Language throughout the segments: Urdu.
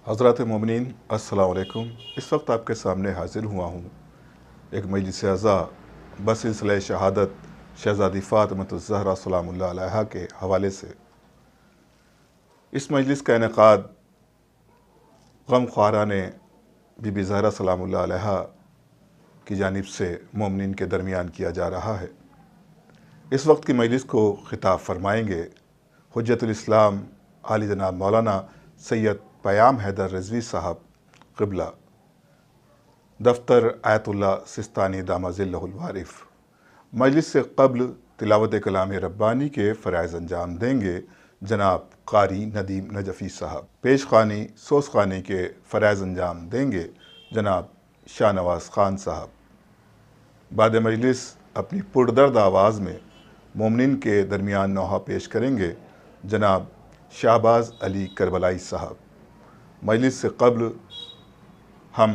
حضرات مومنین السلام علیکم۔ اس وقت آپ کے سامنے حاضر ہوا ہوں ایک مجلس اعزا بسلسلہ شہادت شہزادی فاطمۃ الزہرا سلام اللہ علیہا کے حوالے سے۔ اس مجلس کا انعقاد غم خواران بی بی زہرا سلام اللہ علیہا کی جانب سے مومنین کے درمیان کیا جا رہا ہے۔ اس وقت کی مجلس کو خطاب فرمائیں گے حجت الاسلام عالی جناب مولانا سید پیام حیدر رضوی صاحب قبلہ، دفتر آیت اللہ سستانی دامہ ظلہ الوارف۔ مجلس سے قبل تلاوت کلام ربانی کے فرائض انجام دیں گے جناب قاری ندیم نجفی صاحب۔ پیش خوانی سوز خوانی کے فرائض انجام دیں گے جناب شاہ نواز خان صاحب۔ بعد مجلس اپنی پردرد آواز میں مومنین کے درمیان نوحہ پیش کریں گے جناب شہباز علی کربلائی صاحب۔ مجلس سے قبل ہم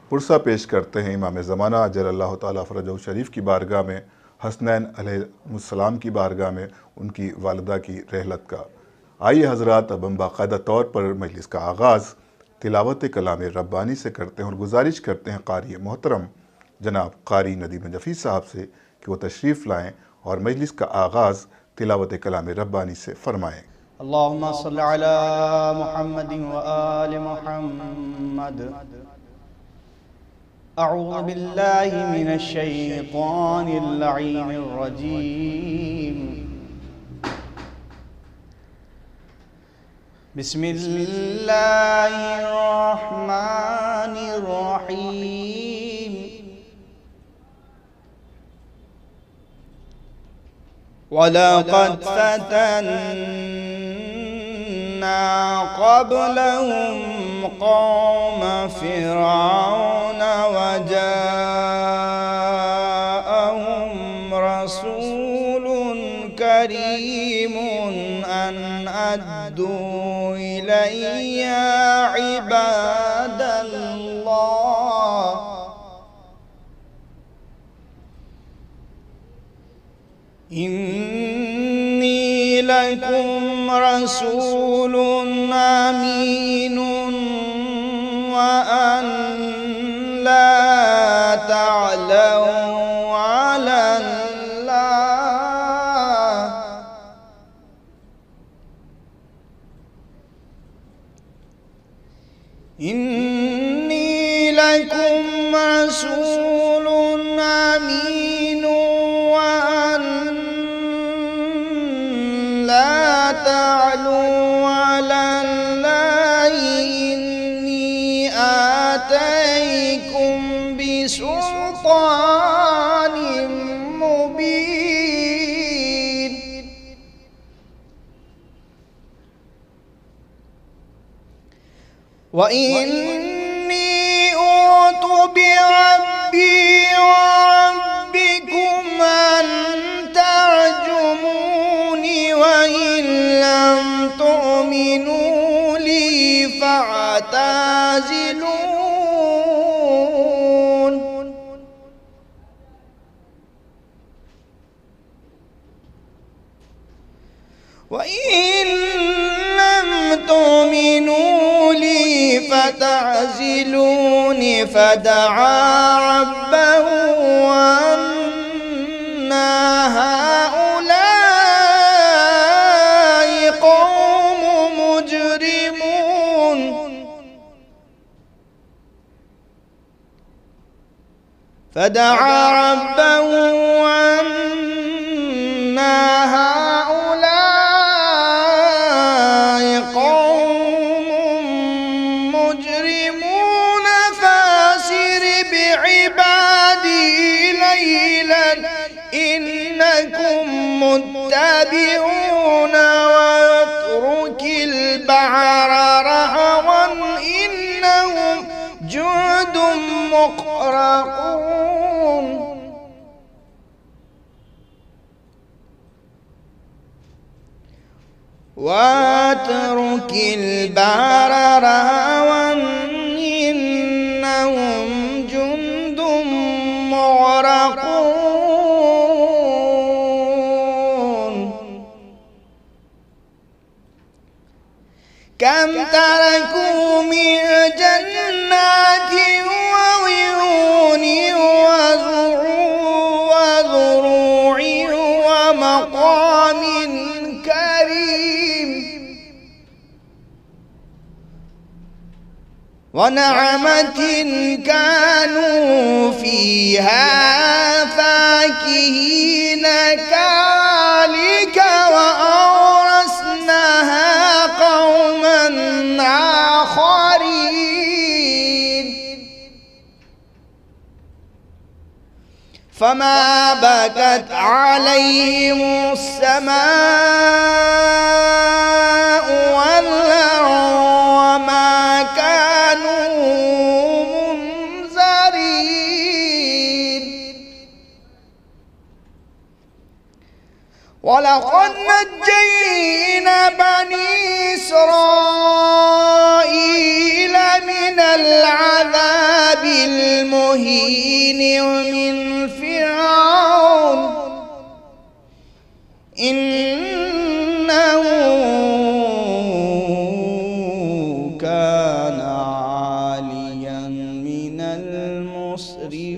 پرسہ پیش کرتے ہیں امام زمانہ اجل اللہ تعالیٰ فرجہ شریف کی بارگاہ میں، حسنین علیہ السلام کی بارگاہ میں ان کی والدہ کی رحلت کا۔ آئیے حضرات، اب ہم باقاعدہ طور پر مجلس کا آغاز تلاوت کلام ربانی سے کرتے ہیں اور گزارش کرتے ہیں قاری محترم جناب قاری ندیم نجفی صاحب سے کہ وہ تشریف لائیں اور مجلس کا آغاز تلاوت کلام ربانی سے فرمائیں۔ اللہم صل علی محمد و آل محمد۔ اعوذ باللہ من الشیطان اللعین الرجیم۔ بسم اللہ الرحمن الرحیم۔ وَلَقَدْ فَتَنَّا قَبْلَهُمْ قَوْمَ فِرْعَوْنَ وَجَاءَهُمْ رَسُولٌ كَرِيمٌ أَنْ أَدُّوا إِلَيَّ عِبَادَ اللَّهِ إِنِّي لَكُمْ رَسُولٌ أَمِينٌ وَأَنْ لَا تَعْلَوْا عَلَى اللَّهِ إِنِّي لَكُمْ رَسُولٌ أَمِينٌ لا تعلوا على الله إني آتيكم بسلطان مبين وإني أوت بربي وربكم أن ترجموني وإن لم تؤمنوا لي فاعتزلون وإن لم تؤمنوا لي فتعزلون فدعا ربه أن هؤلاء قوم مجرمون فدعا ربه أن هؤلاء قوم مجرمون فاسر بعبادي ليلا إنكم متبعون واترك البحر رهوا إنهم جند مغرقون واترك البحر رهوا إنهم جند مغرقون كم تركوا من جنات وعيون وزروع ومقام كريم ونعمة كانوا فيها فاكهين كذلك وأورثناها قوما آخرين فما بكت عليهم السماء والأرض وما كانوا منذرين ولقد نجينا بني إسرائيل من العذاب المهين ومن فرعون إنه كان عاليا من المسرفين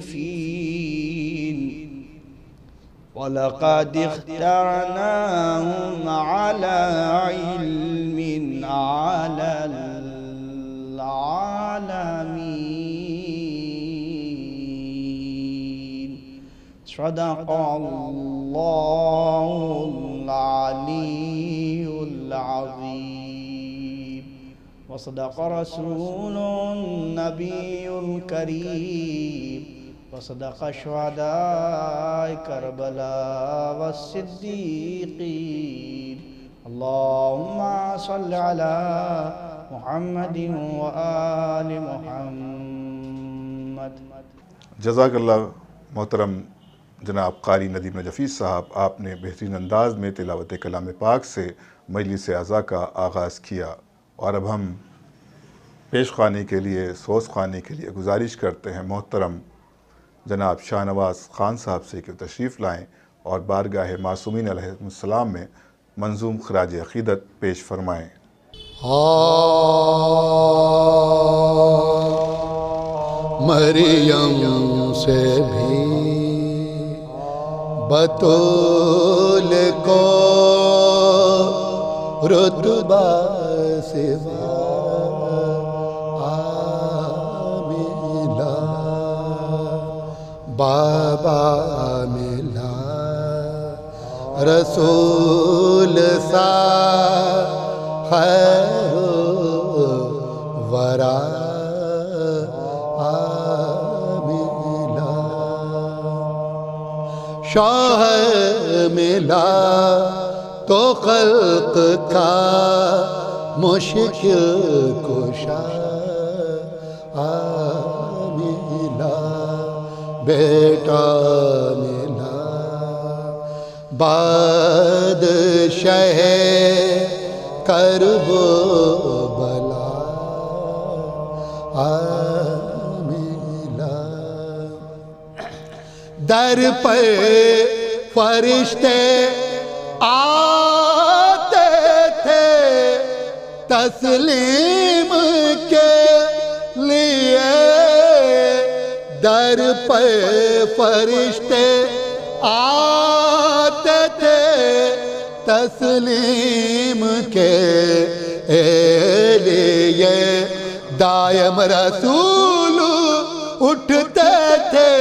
ولقد اخترناهم على علم على العالمين صدق الله العلي العظيم وصدق رسول النبي الكريم وصدق شهداء كربلاء والصديقين اللهم صل على محمد وآل محمد. جزاک اللہ محترم جناب قاری ندیم نجفی صاحب، آپ نے بہترین انداز میں تلاوت کلام پاک سے مجلس اعزا کا آغاز کیا، اور اب ہم پیش خوانی کے لیے، سوز خوانی کے لیے گزارش کرتے ہیں محترم جناب شاہ نواز خان صاحب سے کہ تشریف لائیں اور بارگاہ معصومین علیہ السلام میں منظوم خراج عقیدت پیش فرمائیں۔ مریم سے بھی بطول کو رتبہ سوا ملا، بابا ملا رسول سا خیر ورا ملا، شوہر ملا تو خلق کا مشکل کشا ملا، بیٹا ملا بادشاہ کرب بلا ملا، در پر فرشتے آتے تھے تسلیم کے لیے، در پر فرشتے آتے تھے تسلیم کے لیے، دائم رسول اٹھتے تھے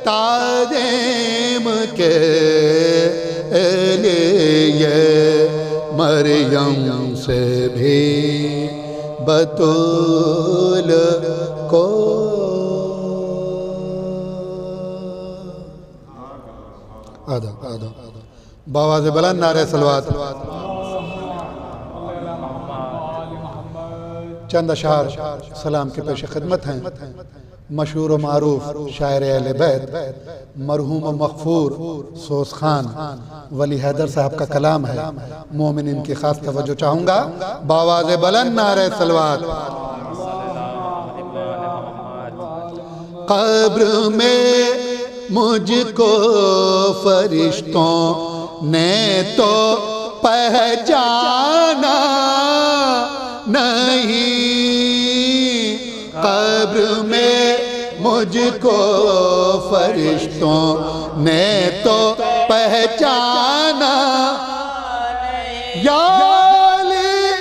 تعظیم کے لیے، مریم سے بھی بطول کو باواز بلند نعرہ صلوات۔ چند اشعار سلام کے پیش خدمت ہیں۔ مشہور و معروف شاعر اہل بیت مرحوم و مغفور سوز خان ولی حیدر صاحب کا کلام ہے، مومنین کی خاص توجہ چاہوں گا۔ باواز بلند نعرہ صلوات۔ قبر میں مجھ کو فرشتوں نے تو پہچانا، نہیں قبر میں مجھ کو فرشتوں نے تو پہچانا یا علی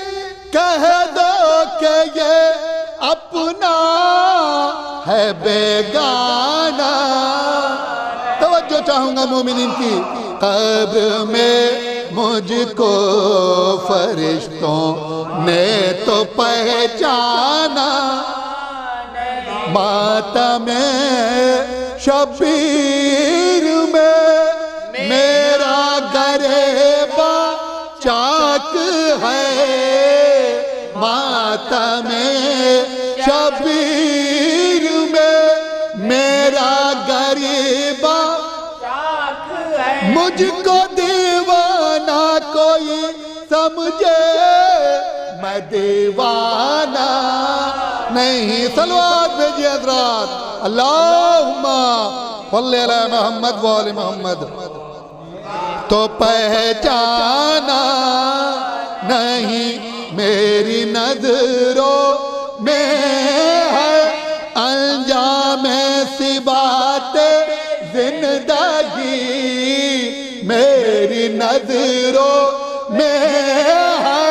کہہ دو کہ یہ اپنا ہے بیگانہ. توجہ چاہوں گا مومنین کی. قبر میں مجھ کو فرشتوں نے تو پہچانا ماتم شبیر میں میرا گریباں چاک ہے ماتم شبیر میں میرا گریباں مجھ کو دیوانہ کوئی سمجھے میں دیوانہ نہیں. صلوات بھیجئے حضرات. اللہم صلی علی محمد و آل محمد. تو پہچانا نہیں میری نظروں میں ہے انجام سی بات زندگی میری نظروں میں ہے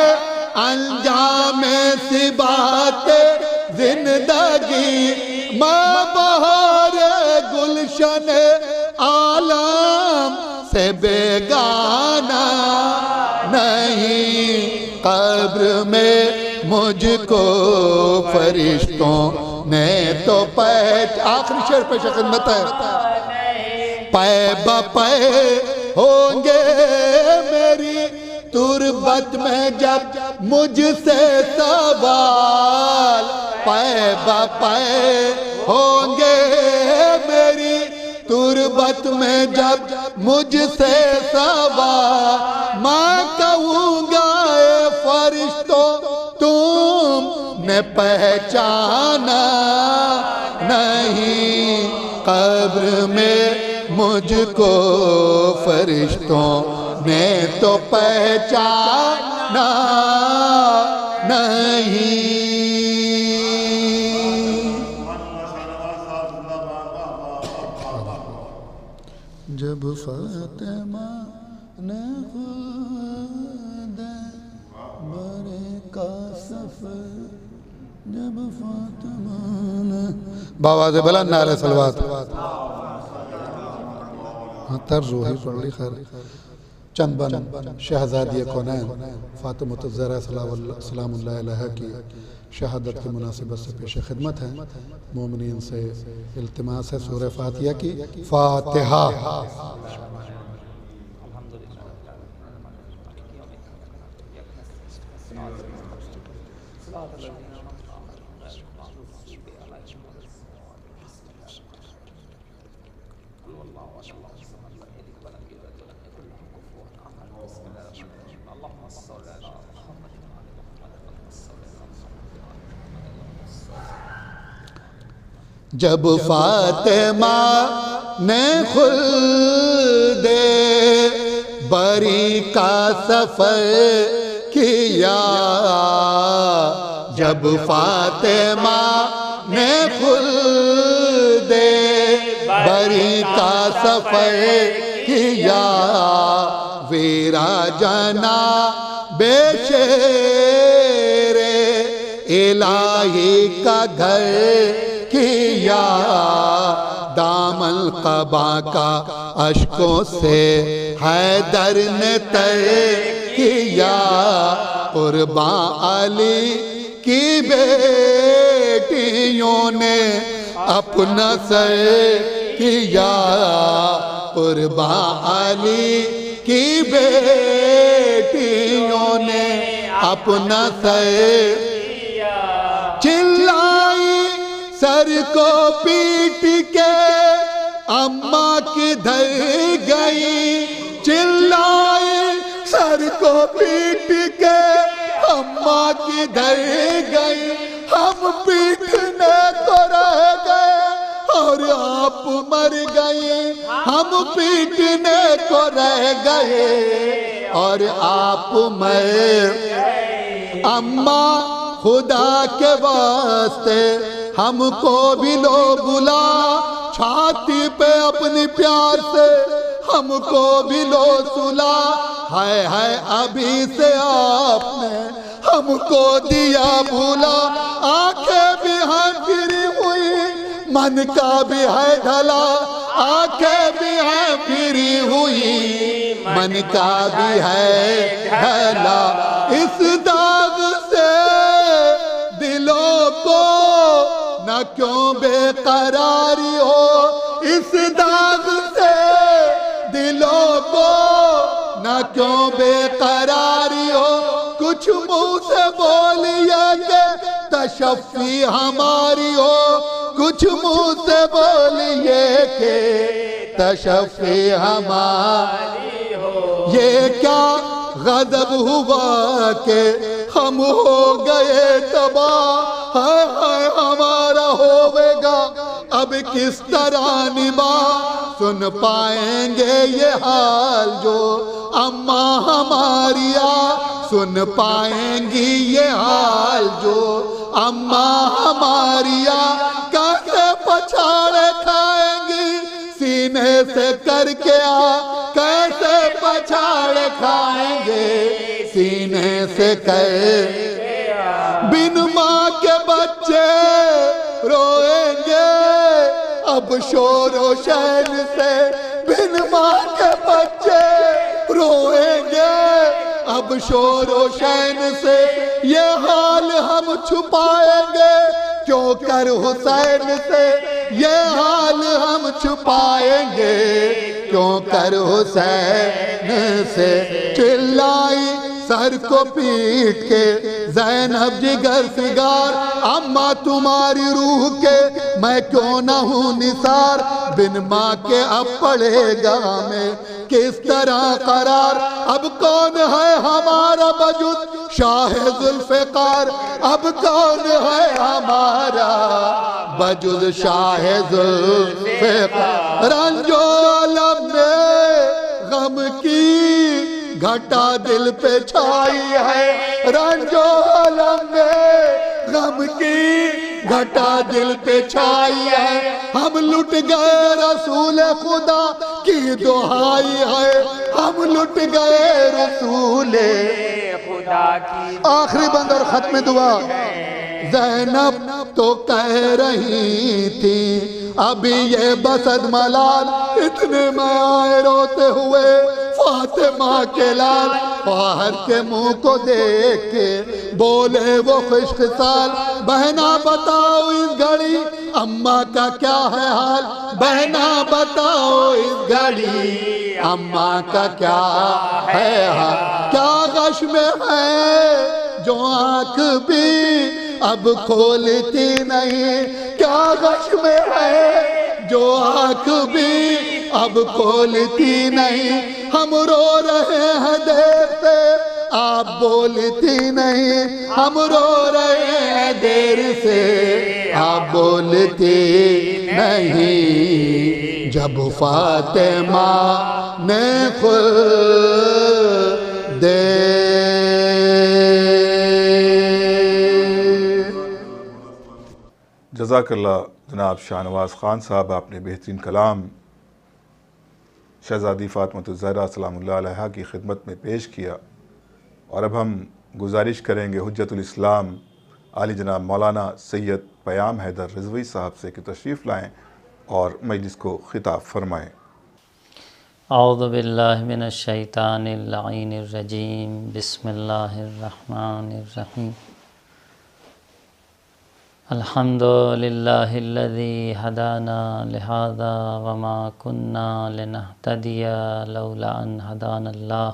انجام سی بات زندگی. ماں بہار گلشن عالم سے بیگانہ نہیں قبر میں مجھ کو فرشتوں نے تو آخری شعر پیش خدمت ہے. پے بپے ہوں گے میری تربت میں جب مجھ سے سوال پے بپے ہوں گے میری تربت میں جب مجھ سے سوال میں کہوں گا اے فرشتوں تم نے پہچانا نہیں قبر میں مجھ کو فرشتوں نے تو پہچانا نہیں. جب فاطمہ نے خود برے کا سفر جب فاطمہ نے باواز بلند نعرہ صلوات. طرز وہی پڑھ لی. خیر چند بن شہزادی کونین فاطمہ الزہرا سلام اللہ علیہ کی شہادت کی مناسبت سے پیش خدمت ہے. مومنین سے التماس ہے سورہ فاتحہ کی فاتحہ. جب فاطمہ نے خلد بری کا سفر کیا جب فاطمہ نے خلد بری کا سفر کیا ویرا جنا بے شیر الہی کا گھر کیا دامن قبا کا اشکوں سے حیدر نے تر کیا قرباں علی کی بیٹیوں نے اپنا سر کیا قرباں علی کی بیٹیوں نے اپنا سر چلائی سر کو پیٹ کے اماں کدھر گئی چلائی سر کو پیٹ کے اماں کدھر گئی ہم پیٹنے کو رہ گئے اور آپ مر گئے ہم پیٹنے کو رہ گئے اور آپ مر اماں خدا کے واسطے ہم کو بھی لو بلا، چھاتی پہ اپنی پیار سے ہم کو بھی لو سلا، ہائے ہائے ابھی سے آپ نے ہم کو دیا بھولا، آنکھیں بھی ہیں پھری ہوئی من کا بھی ہے ڈھلا، آنکھیں بھی ہیں پھری ہوئی من کا بھی ہے ڈھلا، اس داغ سے دلوں کو نہ کیوں بے قراری ہو، اس داغ سے دلوں کو نہ کیوں بے قراری ہو، کچھ منہ سے بولیے کہ تشفی ہماری ہو، کچھ منہ سے بولیے کہ تشفی ہماری ہو، یہ کیا غضب ہوا کہ ہم ہو گئے تباہ، ہائے ہائے ہمارا ہوئے گا اب کس طرح نباہ، سن پائیں گے یہ حال جو اماں ہماری سن پائیں گی یہ حال جو اماں ہماری کیسے پچھاڑے کھائیں گی سینے سے کر کے کیسے پچھاڑے کھائیں گے سینے سے کر، بن ماں کے بچے روئیں گے اب شور و شین سے، بن ماں کے بچے روئیں گے اب شور و شین سے، یہ حال ہم چھپائیں گے کیوں کر حسین سے، یہ حال ہم چھپائیں گے کیوں کر حسین سے، چلائی سر کو پیٹ کے زینب جگر فگار، اماں تمہاری روح کے میں کیوں نہ ہوں نثار، بن ماں کے اب پڑے گا میں کس طرح قرار، اب کون ہے ہمارا بجز شاہ ذوالفقار، اب کون ہے ہمارا بجز شاہ ذوالفقار، رنج و علم میں غم کی گھٹا دل پہ چھائی ہے، رنج و علم میں غم کی گھٹا دل پہ چھائی ہے، ہم لٹ گئے رسول خدا کی دہائی ہے، ہم لٹ گئے رسول خدا کی، آخری بند اور ختم دعا، زینب تو کہہ رہی تھی ابھی یہ بسد ملال، اتنے میں آئے روتے ہوئے فاطمہ کے لال، خواہر کے منہ کو دیکھ کے بولے وہ خوش خصال، بہنا بتاؤ اس گھڑی اماں کا کیا ہے حال، بہنا بتاؤ اس گھڑی اماں کا کیا ہے حال، کیا غش میں ہے جو آنکھ بھی اب کھولتی نہیں، کیا غش میں ہے جو آنکھ بھی اب کھولتی نہیں، ہم رو رہے ہیں دیر سے آپ بولتی نہیں، ہم رو رہے ہیں دیر سے آپ بولتی نہیں، جب فاطمہ نے خود دے جزاک اللہ جناب شاہ نواز خان صاحب، آپ نے بہترین کلام شہزادی فاطمہ الزہرا سلام اللہ علیہا کی خدمت میں پیش کیا، اور اب ہم گزارش کریں گے حجت الاسلام عالی جناب مولانا سید پیام حیدر رضوی صاحب سے کہ تشریف لائیں اور مجلس کو خطاب فرمائیں۔ اعوذ باللہ من الشیطان اللعین الرجیم، بسم اللہ الرحمن الرحیم، الحمد للہ الذی ہدانا لہذا وما کننا لنہتدی لولا ان ہدانا اللہ،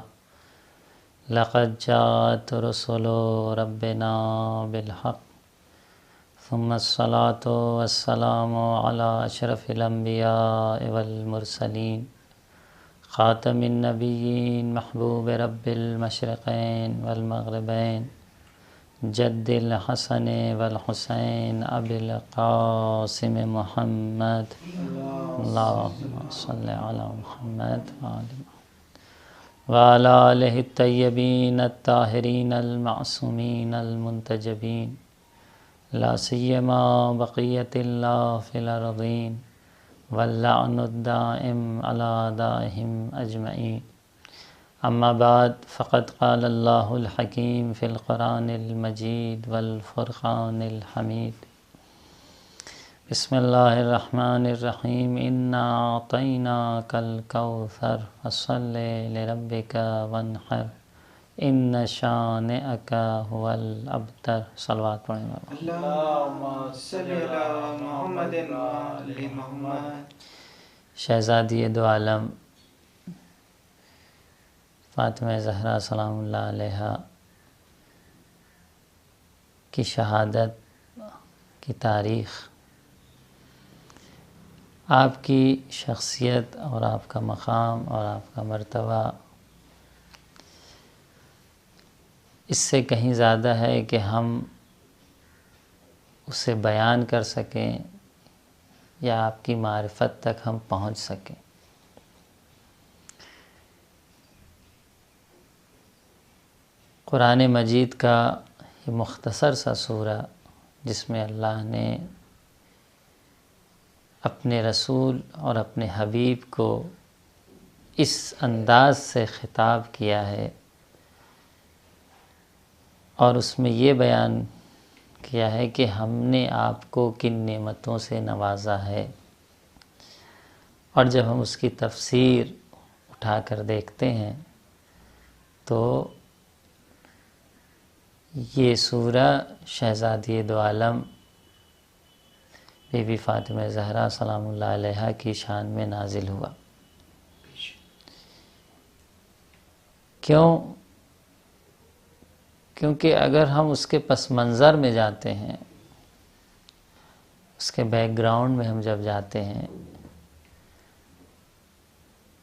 لقد جاءت رسل ربنا بالحق، ثم الصلاة والسلام علی اشرف الانبیاء والمرسلین، خاتم النبیین محبوب رب المشرقین والمغربین، جد الحسن والحسین ابی القاسم محمد، اللہم صلی علی محمد وعلی آلہ الطیبین الطاہرین المعصومین المنتجبین، لا سیما بقیت اللہ فی الارضین واللعن الدائم علی اعدائہم اجمعین. اما بعد فقد قال اللہ الحکیم فی القرآن المجید والفرقان الحمید. بسم اللہ الرحمن الرحیم. انا اعطیناک الکوثر فصل لربک وانحر ان شانئک هو الابتر. صلوات پڑھیں. اللہم صلی علی محمد وآل محمد. شہزادی دو عالم فاطمہ زہرا سلام اللہ علیہا کی شہادت کی تاریخ، آپ کی شخصیت اور آپ کا مقام اور آپ کا مرتبہ اس سے کہیں زیادہ ہے کہ ہم اسے بیان کر سکیں یا آپ کی معرفت تک ہم پہنچ سکیں. قرآن مجید کا یہ مختصر سا سورہ جس میں اللہ نے اپنے رسول اور اپنے حبیب کو اس انداز سے خطاب کیا ہے اور اس میں یہ بیان کیا ہے کہ ہم نے آپ کو کن نعمتوں سے نوازا ہے، اور جب ہم اس کی تفسیر اٹھا کر دیکھتے ہیں تو یہ سورہ شہزادی دو عالم بی بی فاطمہ زہرا سلام اللہ علیہا کی شان میں نازل ہوا. کیونکہ اگر ہم اس کے پس منظر میں جاتے ہیں، اس کے بیک گراؤنڈ میں ہم جب جاتے ہیں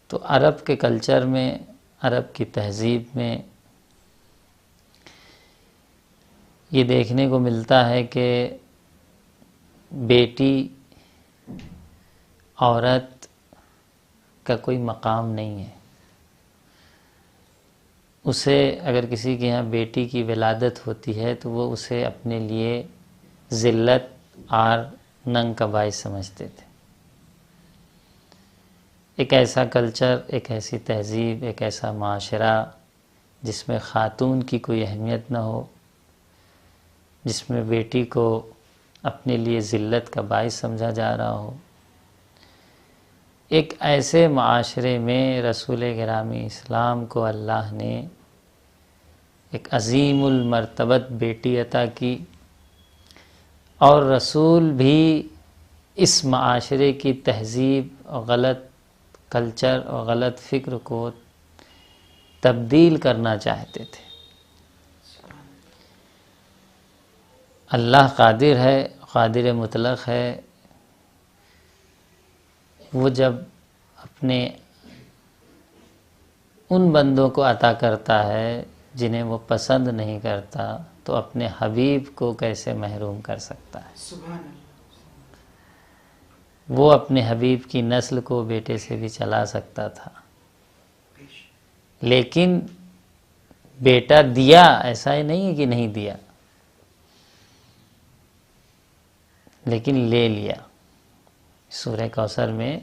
تو عرب کے کلچر میں، عرب کی تہذیب میں یہ دیکھنے کو ملتا ہے کہ بیٹی عورت کا کوئی مقام نہیں ہے. اسے اگر کسی کے یہاں بیٹی کی ولادت ہوتی ہے تو وہ اسے اپنے لیے ذلت اور ننگ کا باعث سمجھتے تھے. ایک ایسا کلچر، ایک ایسی تہذیب، ایک ایسا معاشرہ جس میں خاتون کی کوئی اہمیت نہ ہو، جس میں بیٹی کو اپنے لیے ذلت کا باعث سمجھا جا رہا ہو، ایک ایسے معاشرے میں رسول گرامی اسلام کو اللہ نے ایک عظیم المرتبت بیٹی عطا کی، اور رسول بھی اس معاشرے کی تہذیب اور غلط کلچر اور غلط فکر کو تبدیل کرنا چاہتے تھے. اللہ قادر ہے، قادر مطلق ہے. وہ جب اپنے ان بندوں کو عطا کرتا ہے جنہیں وہ پسند نہیں کرتا تو اپنے حبیب کو کیسے محروم کر سکتا ہے. سبحان اللہ. وہ اپنے حبیب کی نسل کو بیٹے سے بھی چلا سکتا تھا، لیکن بیٹا دیا، ایسا ہی نہیں ہے کہ نہیں دیا، لیکن لے لیا. سورہ کوثر میں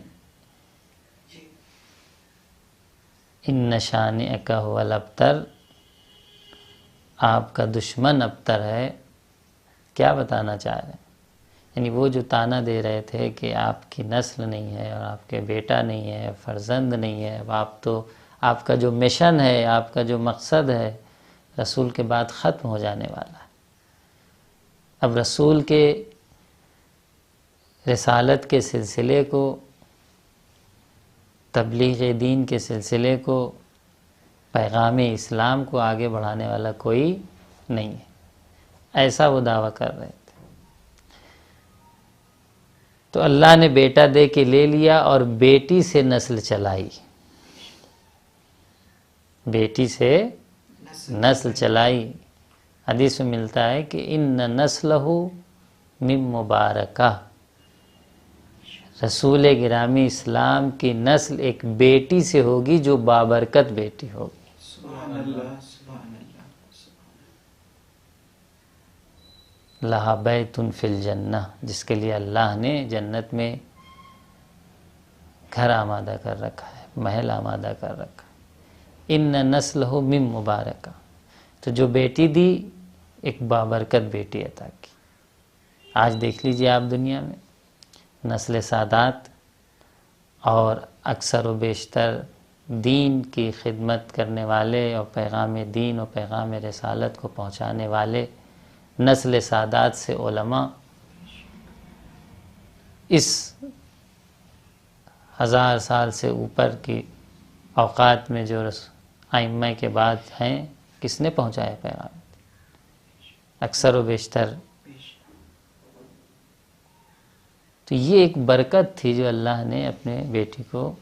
ان شانئک هو الابتر، آپ کا دشمن ابتر ہے. کیا بتانا چاہ رہے ہیں؟ یعنی وہ جو طعنہ دے رہے تھے کہ آپ کی نسل نہیں ہے اور آپ کے بیٹا نہیں ہے، فرزند نہیں ہے، آپ کا جو مشن ہے، آپ کا جو مقصد ہے رسول کے بعد ختم ہو جانے والا ہے. اب رسول کے رسالت کے سلسلے کو، تبلیغ دین کے سلسلے کو، پیغام اسلام کو آگے بڑھانے والا کوئی نہیں ہے، ایسا وہ دعویٰ کر رہے تھے. تو اللہ نے بیٹا دے کے لے لیا اور بیٹی سے نسل چلائی، بیٹی سے نسل چلائی. حدیث میں ملتا ہے کہ ان نسلہ من مبارکہ، رسول گرامی اسلام کی نسل ایک بیٹی سے ہوگی جو بابرکت بیٹی ہوگی. سبحان اللہ. سبحان اللہ. لہا بیت فی الجنہ، جس کے لیے اللہ نے جنت میں گھر آمادہ کر رکھا ہے، محل آمادہ کر رکھا ہے۔ ان نسلہ من مبارکہ، تو جو بیٹی دی ایک بابرکت بیٹی عطا کی۔ آج دیکھ لیجئے آپ دنیا میں نسل سادات اور اکثر و بیشتر دین کی خدمت کرنے والے اور پیغام دین اور پیغام رسالت کو پہنچانے والے نسل سادات سے علماء اس 1000 سال سے اوپر کی اوقات میں جو ائمہ کے بعد ہیں، کس نے پہنچایا پیغام؟ اکثر و بیشتر۔ تو یہ ایک برکت تھی جو اللہ نے اپنے بیٹی کو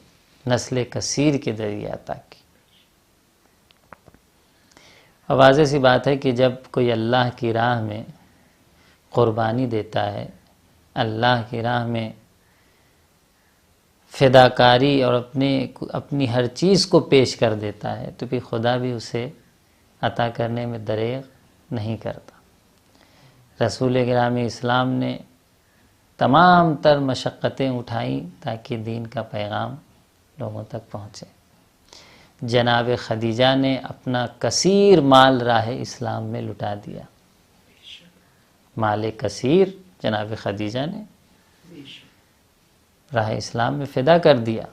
نسل کثیر کے ذریعے عطا کی۔ اور واضح سی بات ہے کہ جب کوئی اللہ کی راہ میں قربانی دیتا ہے، اللہ کی راہ میں فداکاری اور اپنی ہر چیز کو پیش کر دیتا ہے، تو پھر خدا بھی اسے عطا کرنے میں دریغ نہیں کرتا۔ رسول گرامی اسلام نے تمام تر مشقتیں اٹھائیں تاکہ دین کا پیغام لوگوں تک پہنچے۔ جناب خدیجہ نے اپنا کثیر مال راہ اسلام میں لٹا دیا، مال کثیر جناب خدیجہ نے راہ اسلام میں فدا کر دیا۔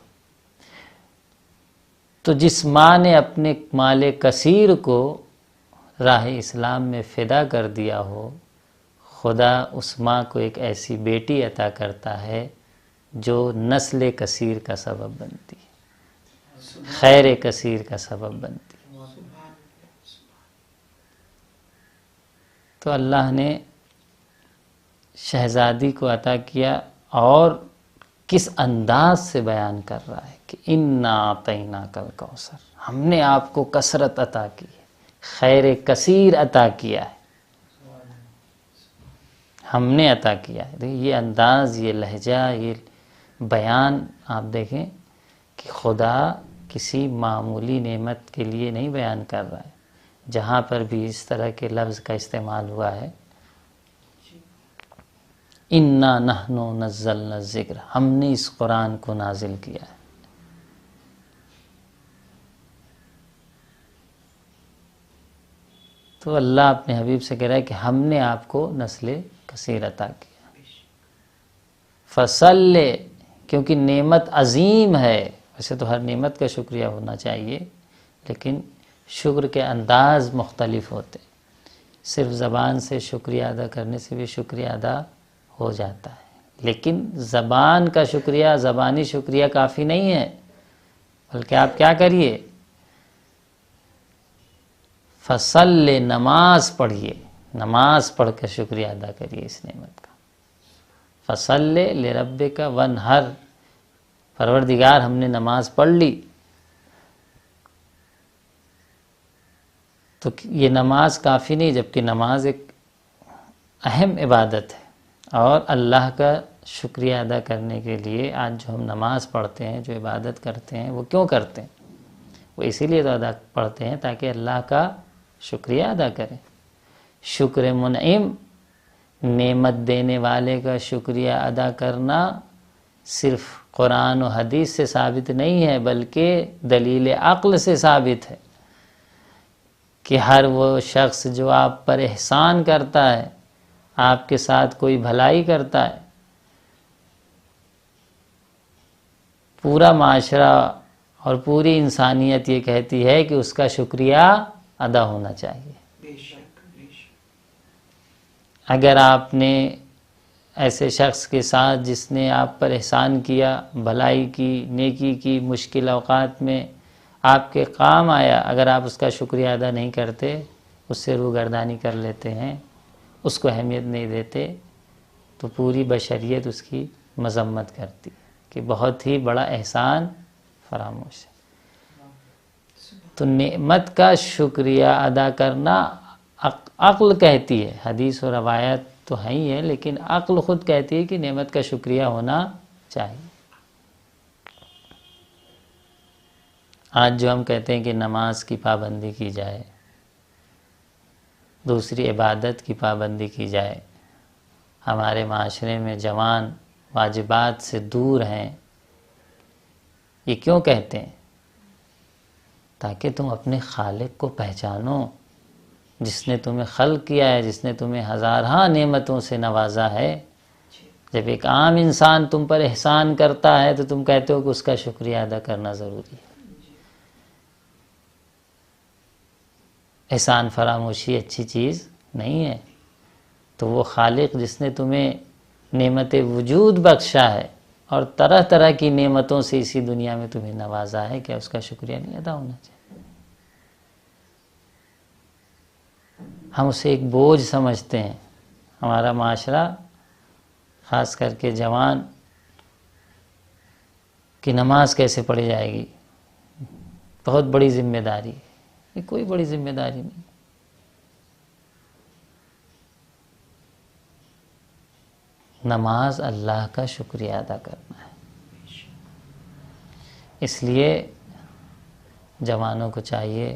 تو جس ماں نے اپنے مال کثیر کو راہ اسلام میں فدا کر دیا ہو، خدا اس ماں کو ایک ایسی بیٹی عطا کرتا ہے جو نسل کثیر کا سبب بنتی ہے، خیر کثیر کا سبب بنتی ہے۔ تو اللہ نے شہزادی کو عطا کیا، اور کس انداز سے بیان کر رہا ہے کہ اِنَّا أَعْطَيْنَاكَ الْكَوْثَرَ، ہم نے آپ کو کثرت عطا کی ہے، خیر کثیر عطا کیا ہے، ہم نے عطا کیا ہے۔ یہ انداز، یہ لہجہ، یہ بیان آپ دیکھیں کہ خدا کسی معمولی نعمت کے لیے نہیں بیان کر رہا ہے۔ جہاں پر بھی اس طرح کے لفظ کا استعمال ہوا ہے، اِنَّا نَحْنُ نَزَّلْنَا الذِّکْرَ، ہم نے اس قرآن کو نازل کیا ہے۔ تو اللہ اپنے حبیب سے کہہ رہا ہے کہ ہم نے آپ کو نسل کثیر عطا کیا۔ فصل، کیونکہ نعمت عظیم ہے۔ ویسے تو ہر نعمت کا شکریہ ہونا چاہیے، لیکن شکر کے انداز مختلف ہوتے، صرف زبان سے شکریہ ادا کرنے سے بھی شکریہ ادا ہو جاتا ہے، لیکن زبان کا شکریہ، زبانی شکریہ کافی نہیں ہے، بلکہ آپ کیا کریے، فصل، نماز پڑھیے، نماز پڑھ کر شکریہ ادا کریے اس نعمت کا۔ فصل لربک وانحر، پروردگار ہم نے نماز پڑھ لی۔ تو یہ نماز کافی نہیں، جبکہ نماز ایک اہم عبادت ہے، اور اللہ کا شکریہ ادا کرنے کے لیے آج جو ہم نماز پڑھتے ہیں، جو عبادت کرتے ہیں، وہ کیوں کرتے ہیں؟ وہ اسی لیے تو ادا پڑھتے ہیں تاکہ اللہ کا شکریہ ادا کریں۔ شکر منعم، نعمت دینے والے کا شکریہ ادا کرنا صرف قرآن و حدیث سے ثابت نہیں ہے، بلکہ دلیل عقل سے ثابت ہے کہ ہر وہ شخص جو آپ پر احسان کرتا ہے، آپ کے ساتھ کوئی بھلائی کرتا ہے، پورا معاشرہ اور پوری انسانیت یہ کہتی ہے کہ اس کا شکریہ ادا ہونا چاہیے۔ اگر آپ نے ایسے شخص کے ساتھ جس نے آپ پر احسان کیا، بھلائی کی، نیکی کی، مشکل اوقات میں آپ کے کام آیا، اگر آپ اس کا شکریہ ادا نہیں کرتے، اس سے روگردانی کر لیتے ہیں، اس کو اہمیت نہیں دیتے، تو پوری بشریت اس کی مذمت کرتی ہے کہ بہت ہی بڑا احسان فراموش ہے۔ تو نعمت کا شکریہ ادا کرنا عقل کہتی ہے، حدیث و روایت تو ہے ہی ہے، لیکن عقل خود کہتی ہے کہ نعمت کا شکریہ ہونا چاہیے۔ آج جو ہم کہتے ہیں کہ نماز کی پابندی کی جائے، دوسری عبادت کی پابندی کی جائے، ہمارے معاشرے میں جوان واجبات سے دور ہیں، یہ کیوں کہتے ہیں؟ تاکہ تم اپنے خالق کو پہچانو، جس نے تمہیں خلق کیا ہے، جس نے تمہیں ہزارہا نعمتوں سے نوازا ہے۔ جب ایک عام انسان تم پر احسان کرتا ہے تو تم کہتے ہو کہ اس کا شکریہ ادا کرنا ضروری ہے۔ احسان فراموشی اچھی چیز نہیں ہے۔ تو وہ خالق جس نے تمہیں نعمت وجود بخشا ہے اور طرح طرح کی نعمتوں سے اسی دنیا میں تمہیں نوازا ہے، کیا اس کا شکریہ نہیں ادا ہونا چاہیے؟ ہم اسے ایک بوجھ سمجھتے ہیں۔ ہمارا معاشرہ خاص کر کے جوان کی نماز کیسے پڑھی جائے گی، بہت بڑی ذمہ داری ہے۔ یہ کوئی بڑی ذمہ داری نہیں۔ نماز اللہ کا شکریہ ادا کرنا ہے۔ اس لیے جوانوں کو چاہیے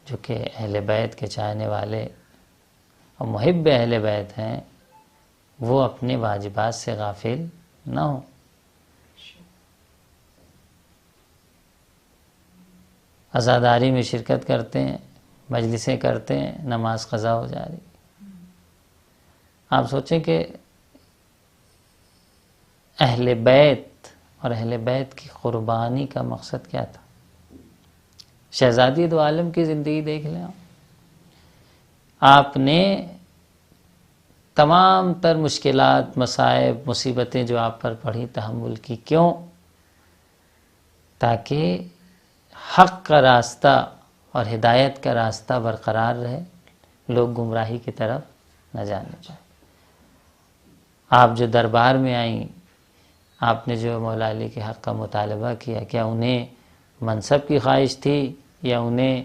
جو کہ اہل بیت کے چاہنے والے اور محب اہل بیت ہیں، وہ اپنے واجبات سے غافل نہ ہوں۔ عزاداری میں شرکت کرتے ہیں، مجلسیں کرتے ہیں، نماز قضا ہو جا رہی۔ آپ سوچیں کہ اہل بیت اور اہل بیت کی قربانی کا مقصد کیا تھا؟ شہزادی دو عالم کی زندگی دیکھ لیں۔ آپ نے تمام تر مشکلات، مصائب، مصیبتیں جو آپ پر پڑھی تحمل کی، کیوں؟ تاکہ حق کا راستہ اور ہدایت کا راستہ برقرار رہے، لوگ گمراہی کی طرف نہ جانے پائیں۔ آپ جو دربار میں آئیں، آپ نے جو مولا علی کے حق کا مطالبہ کیا، کیا انہیں منصب کی خواہش تھی یا انہیں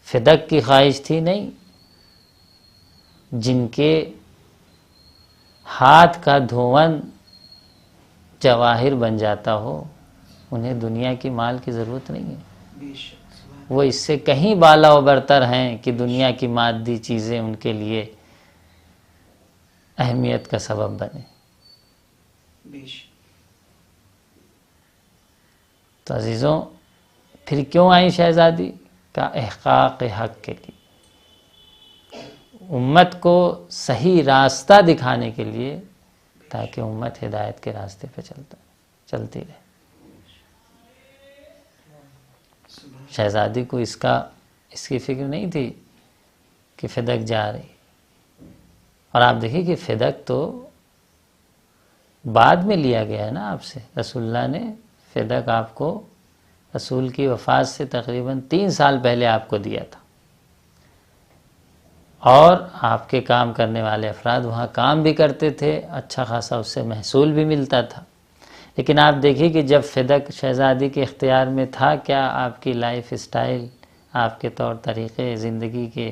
فدق کی خواہش تھی؟ نہیں۔ جن کے ہاتھ کا دھون جواہر بن جاتا ہو، انہیں دنیا کی مال کی ضرورت نہیں ہے۔ وہ اس سے کہیں بالا و برتر ہیں کہ دنیا کی مادی چیزیں ان کے لیے اہمیت کا سبب بنے۔ تو عزیزوں، پھر کیوں آئی شہزادی؟ کا احقاق حق کے لیے، امت کو صحیح راستہ دکھانے کے لیے، تاکہ امت ہدایت کے راستے پہ چلتی رہے۔ شہزادی کو اس کی فکر نہیں تھی کہ فدق جا رہی۔ اور آپ دیکھیں کہ فدق تو بعد میں لیا گیا ہے نا آپ سے۔ رسول اللہ نے فدق آپ کو رسول کی وفات سے تقریباً 3 سال پہلے آپ کو دیا تھا، اور آپ کے کام کرنے والے افراد وہاں کام بھی کرتے تھے، اچھا خاصا اس سے محصول بھی ملتا تھا۔ لیکن آپ دیکھیے کہ جب فدق شہزادی کے اختیار میں تھا، کیا آپ کی لائف سٹائل، آپ کے طور طریقے زندگی کے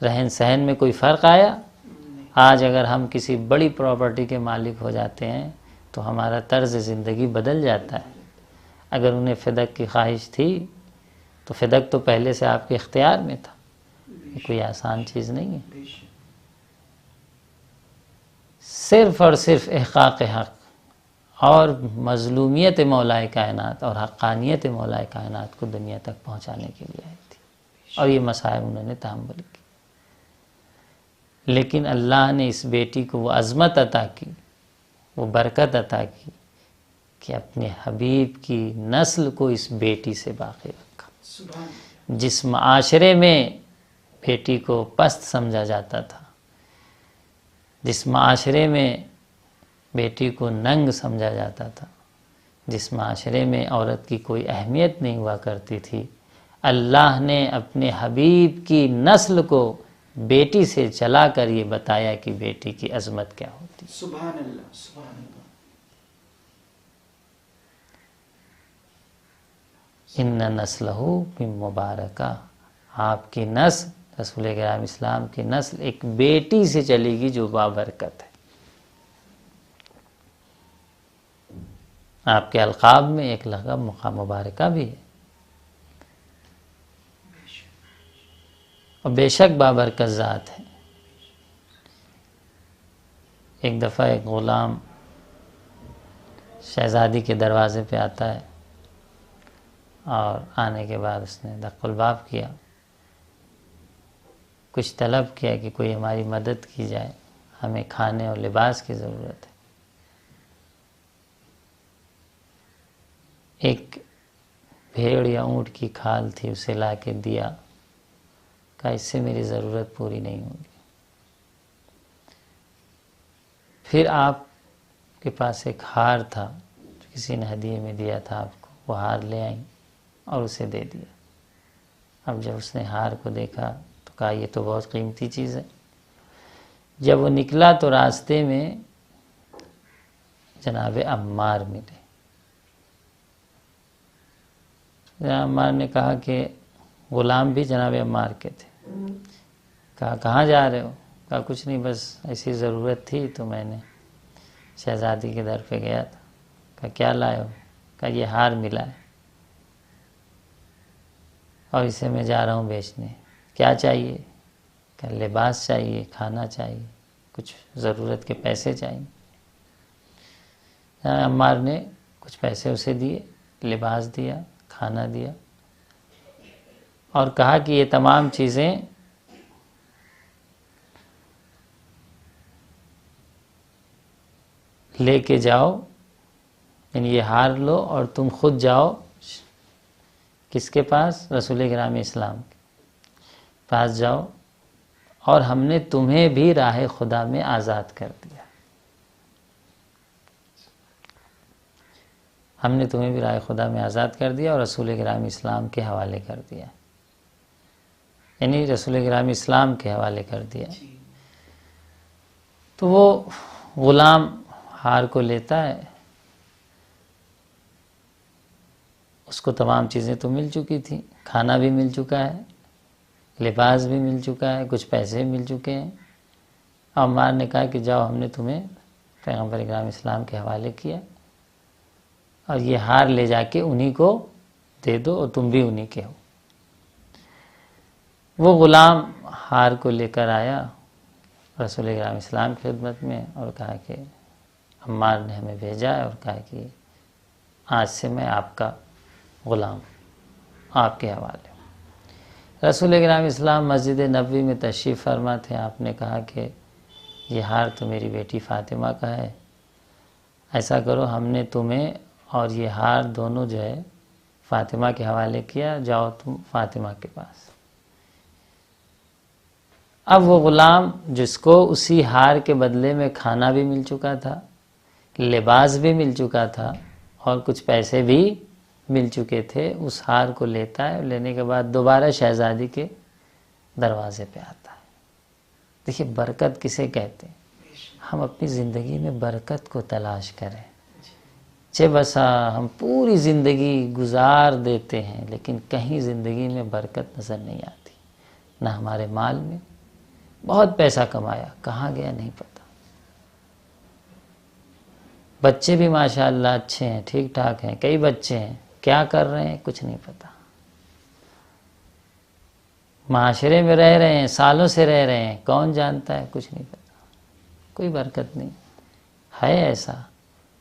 رہن سہن میں کوئی فرق آیا؟ آج اگر ہم کسی بڑی پراپرٹی کے مالک ہو جاتے ہیں تو ہمارا طرز زندگی بدل جاتا ہے۔ اگر انہیں فدق کی خواہش تھی تو فدق تو پہلے سے آپ کے اختیار میں تھا۔ یہ کوئی آسان چیز نہیں ہے۔ صرف اور صرف احقاق حق اور مظلومیت مولا کائنات اور حقانیت مولا کائنات کو دنیا تک پہنچانے کے لیے آئی تھی، اور یہ مصائب انہوں نے تحمل کی۔ لیکن اللہ نے اس بیٹی کو وہ عظمت عطا کی، وہ برکت عطا کی کہ اپنے حبیب کی نسل کو اس بیٹی سے باقی رکھا۔ جس معاشرے میں بیٹی کو پست سمجھا جاتا تھا، جس معاشرے میں بیٹی کو ننگ سمجھا جاتا تھا، جس معاشرے میں عورت کی کوئی اہمیت نہیں ہوا کرتی تھی، اللہ نے اپنے حبیب کی نسل کو بیٹی سے چلا کر یہ بتایا کہ بیٹی کی عظمت کیا ہوتی۔ سبحان اللہ، سبحان اللہ۔ ان نسلہ من مبارکہ، آپ کی نسل، رسول کریم اسلام کی نسل ایک بیٹی سے چلے گی جو بابرکت ہے۔ آپ کے القاب میں ایک لقب مبارکہ بھی ہے، اور بے شک بابرکت ذات ہے۔ ایک دفعہ ایک غلام شہزادی کے دروازے پہ آتا ہے اور آنے کے بعد اس نے دق الباب کیا، کچھ طلب کیا کہ کوئی ہماری مدد کی جائے، ہمیں کھانے اور لباس کی ضرورت ہے۔ ایک بھیڑ یا اونٹ کی کھال تھی، اسے لا کے دیا، کہا اس سے میری ضرورت پوری نہیں ہوگی۔ پھر آپ کے پاس ایک ہار تھا جو کسی نے ہدیے میں دیا تھا آپ کو، وہ ہار لے آئیں اور اسے دے دیا۔ اب جب اس نے ہار کو دیکھا تو کہا یہ تو بہت قیمتی چیز ہے۔ جب وہ نکلا تو راستے میں جناب عمار ملے۔ جناب عمار نے کہا کہ غلام بھی جناب عمار کے تھے، کہا کہاں جا رہے ہو؟ کہا کچھ نہیں، بس ایسی ضرورت تھی تو میں نے شہزادی کے در پہ گیا تھا۔ کہا کیا لائے ہو؟ کہا یہ ہار ملا ہے اور اسے میں جا رہا ہوں بیچنے۔ کیا چاہیے؟ کہ لباس چاہیے، کھانا چاہیے، کچھ ضرورت کے پیسے چاہیے۔ عمار نے کچھ پیسے اسے دیے، لباس دیا، کھانا دیا اور کہا کہ یہ تمام چیزیں لے کے جاؤ، یعنی یہ ہار لو اور تم خود جاؤ کس کے پاس؟ رسول گرامی اسلام کے پاس جاؤ، اور ہم نے تمہیں بھی راہ خدا میں آزاد کر دیا، ہم نے تمہیں بھی راہ خدا میں آزاد کر دیا اور رسول گرامی اسلام کے حوالے کر دیا، یعنی رسول گرامی اسلام کے حوالے کر دیا۔ تو وہ غلام ہار کو لیتا ہے، اس کو تمام چیزیں تو مل چکی تھیں، کھانا بھی مل چکا ہے، لباس بھی مل چکا ہے، کچھ پیسے مل چکے ہیں۔ عمار نے کہا کہ جاؤ، ہم نے تمہیں پیغمبر گرامی اسلام کے حوالے کیا اور یہ ہار لے جا کے انہی کو دے دو اور تم بھی انہی کے ہو۔ وہ غلام ہار کو لے کر آیا رسول گرامی اسلام کی خدمت میں اور کہا کہ عمار نے ہمیں بھیجا ہے اور کہا کہ آج سے میں آپ کا غلام، آپ کے حوالے ہوں۔ رسول گرامی اسلام مسجد نبوی میں تشریف فرما تھے۔ آپ نے کہا کہ یہ ہار تو میری بیٹی فاطمہ کا ہے، ایسا کرو ہم نے تمہیں اور یہ ہار دونوں جو ہے فاطمہ کے حوالے کیا، جاؤ تم فاطمہ کے پاس۔ اب وہ غلام جس کو اسی ہار کے بدلے میں کھانا بھی مل چکا تھا، لباس بھی مل چکا تھا اور کچھ پیسے بھی مل چکے تھے، اس ہار کو لیتا ہے، لینے کے بعد دوبارہ شہزادی کے دروازے پہ آتا ہے۔ دیکھیے برکت کسے کہتے ہیں؟ ہم اپنی زندگی میں برکت کو تلاش کریں۔ چہ بسا ہم پوری زندگی گزار دیتے ہیں لیکن کہیں زندگی میں برکت نظر نہیں آتی، نہ ہمارے مال میں۔ بہت پیسہ کمایا، کہاں گیا نہیں پتا۔ بچے بھی ماشاءاللہ اچھے ہیں، ٹھیک ٹھاک ہیں، کئی بچے ہیں، کیا کر رہے ہیں کچھ نہیں پتا۔ معاشرے میں رہ رہے ہیں، سالوں سے رہ رہے ہیں، کون جانتا ہے کچھ نہیں پتا، کوئی برکت نہیں ہے۔ ایسا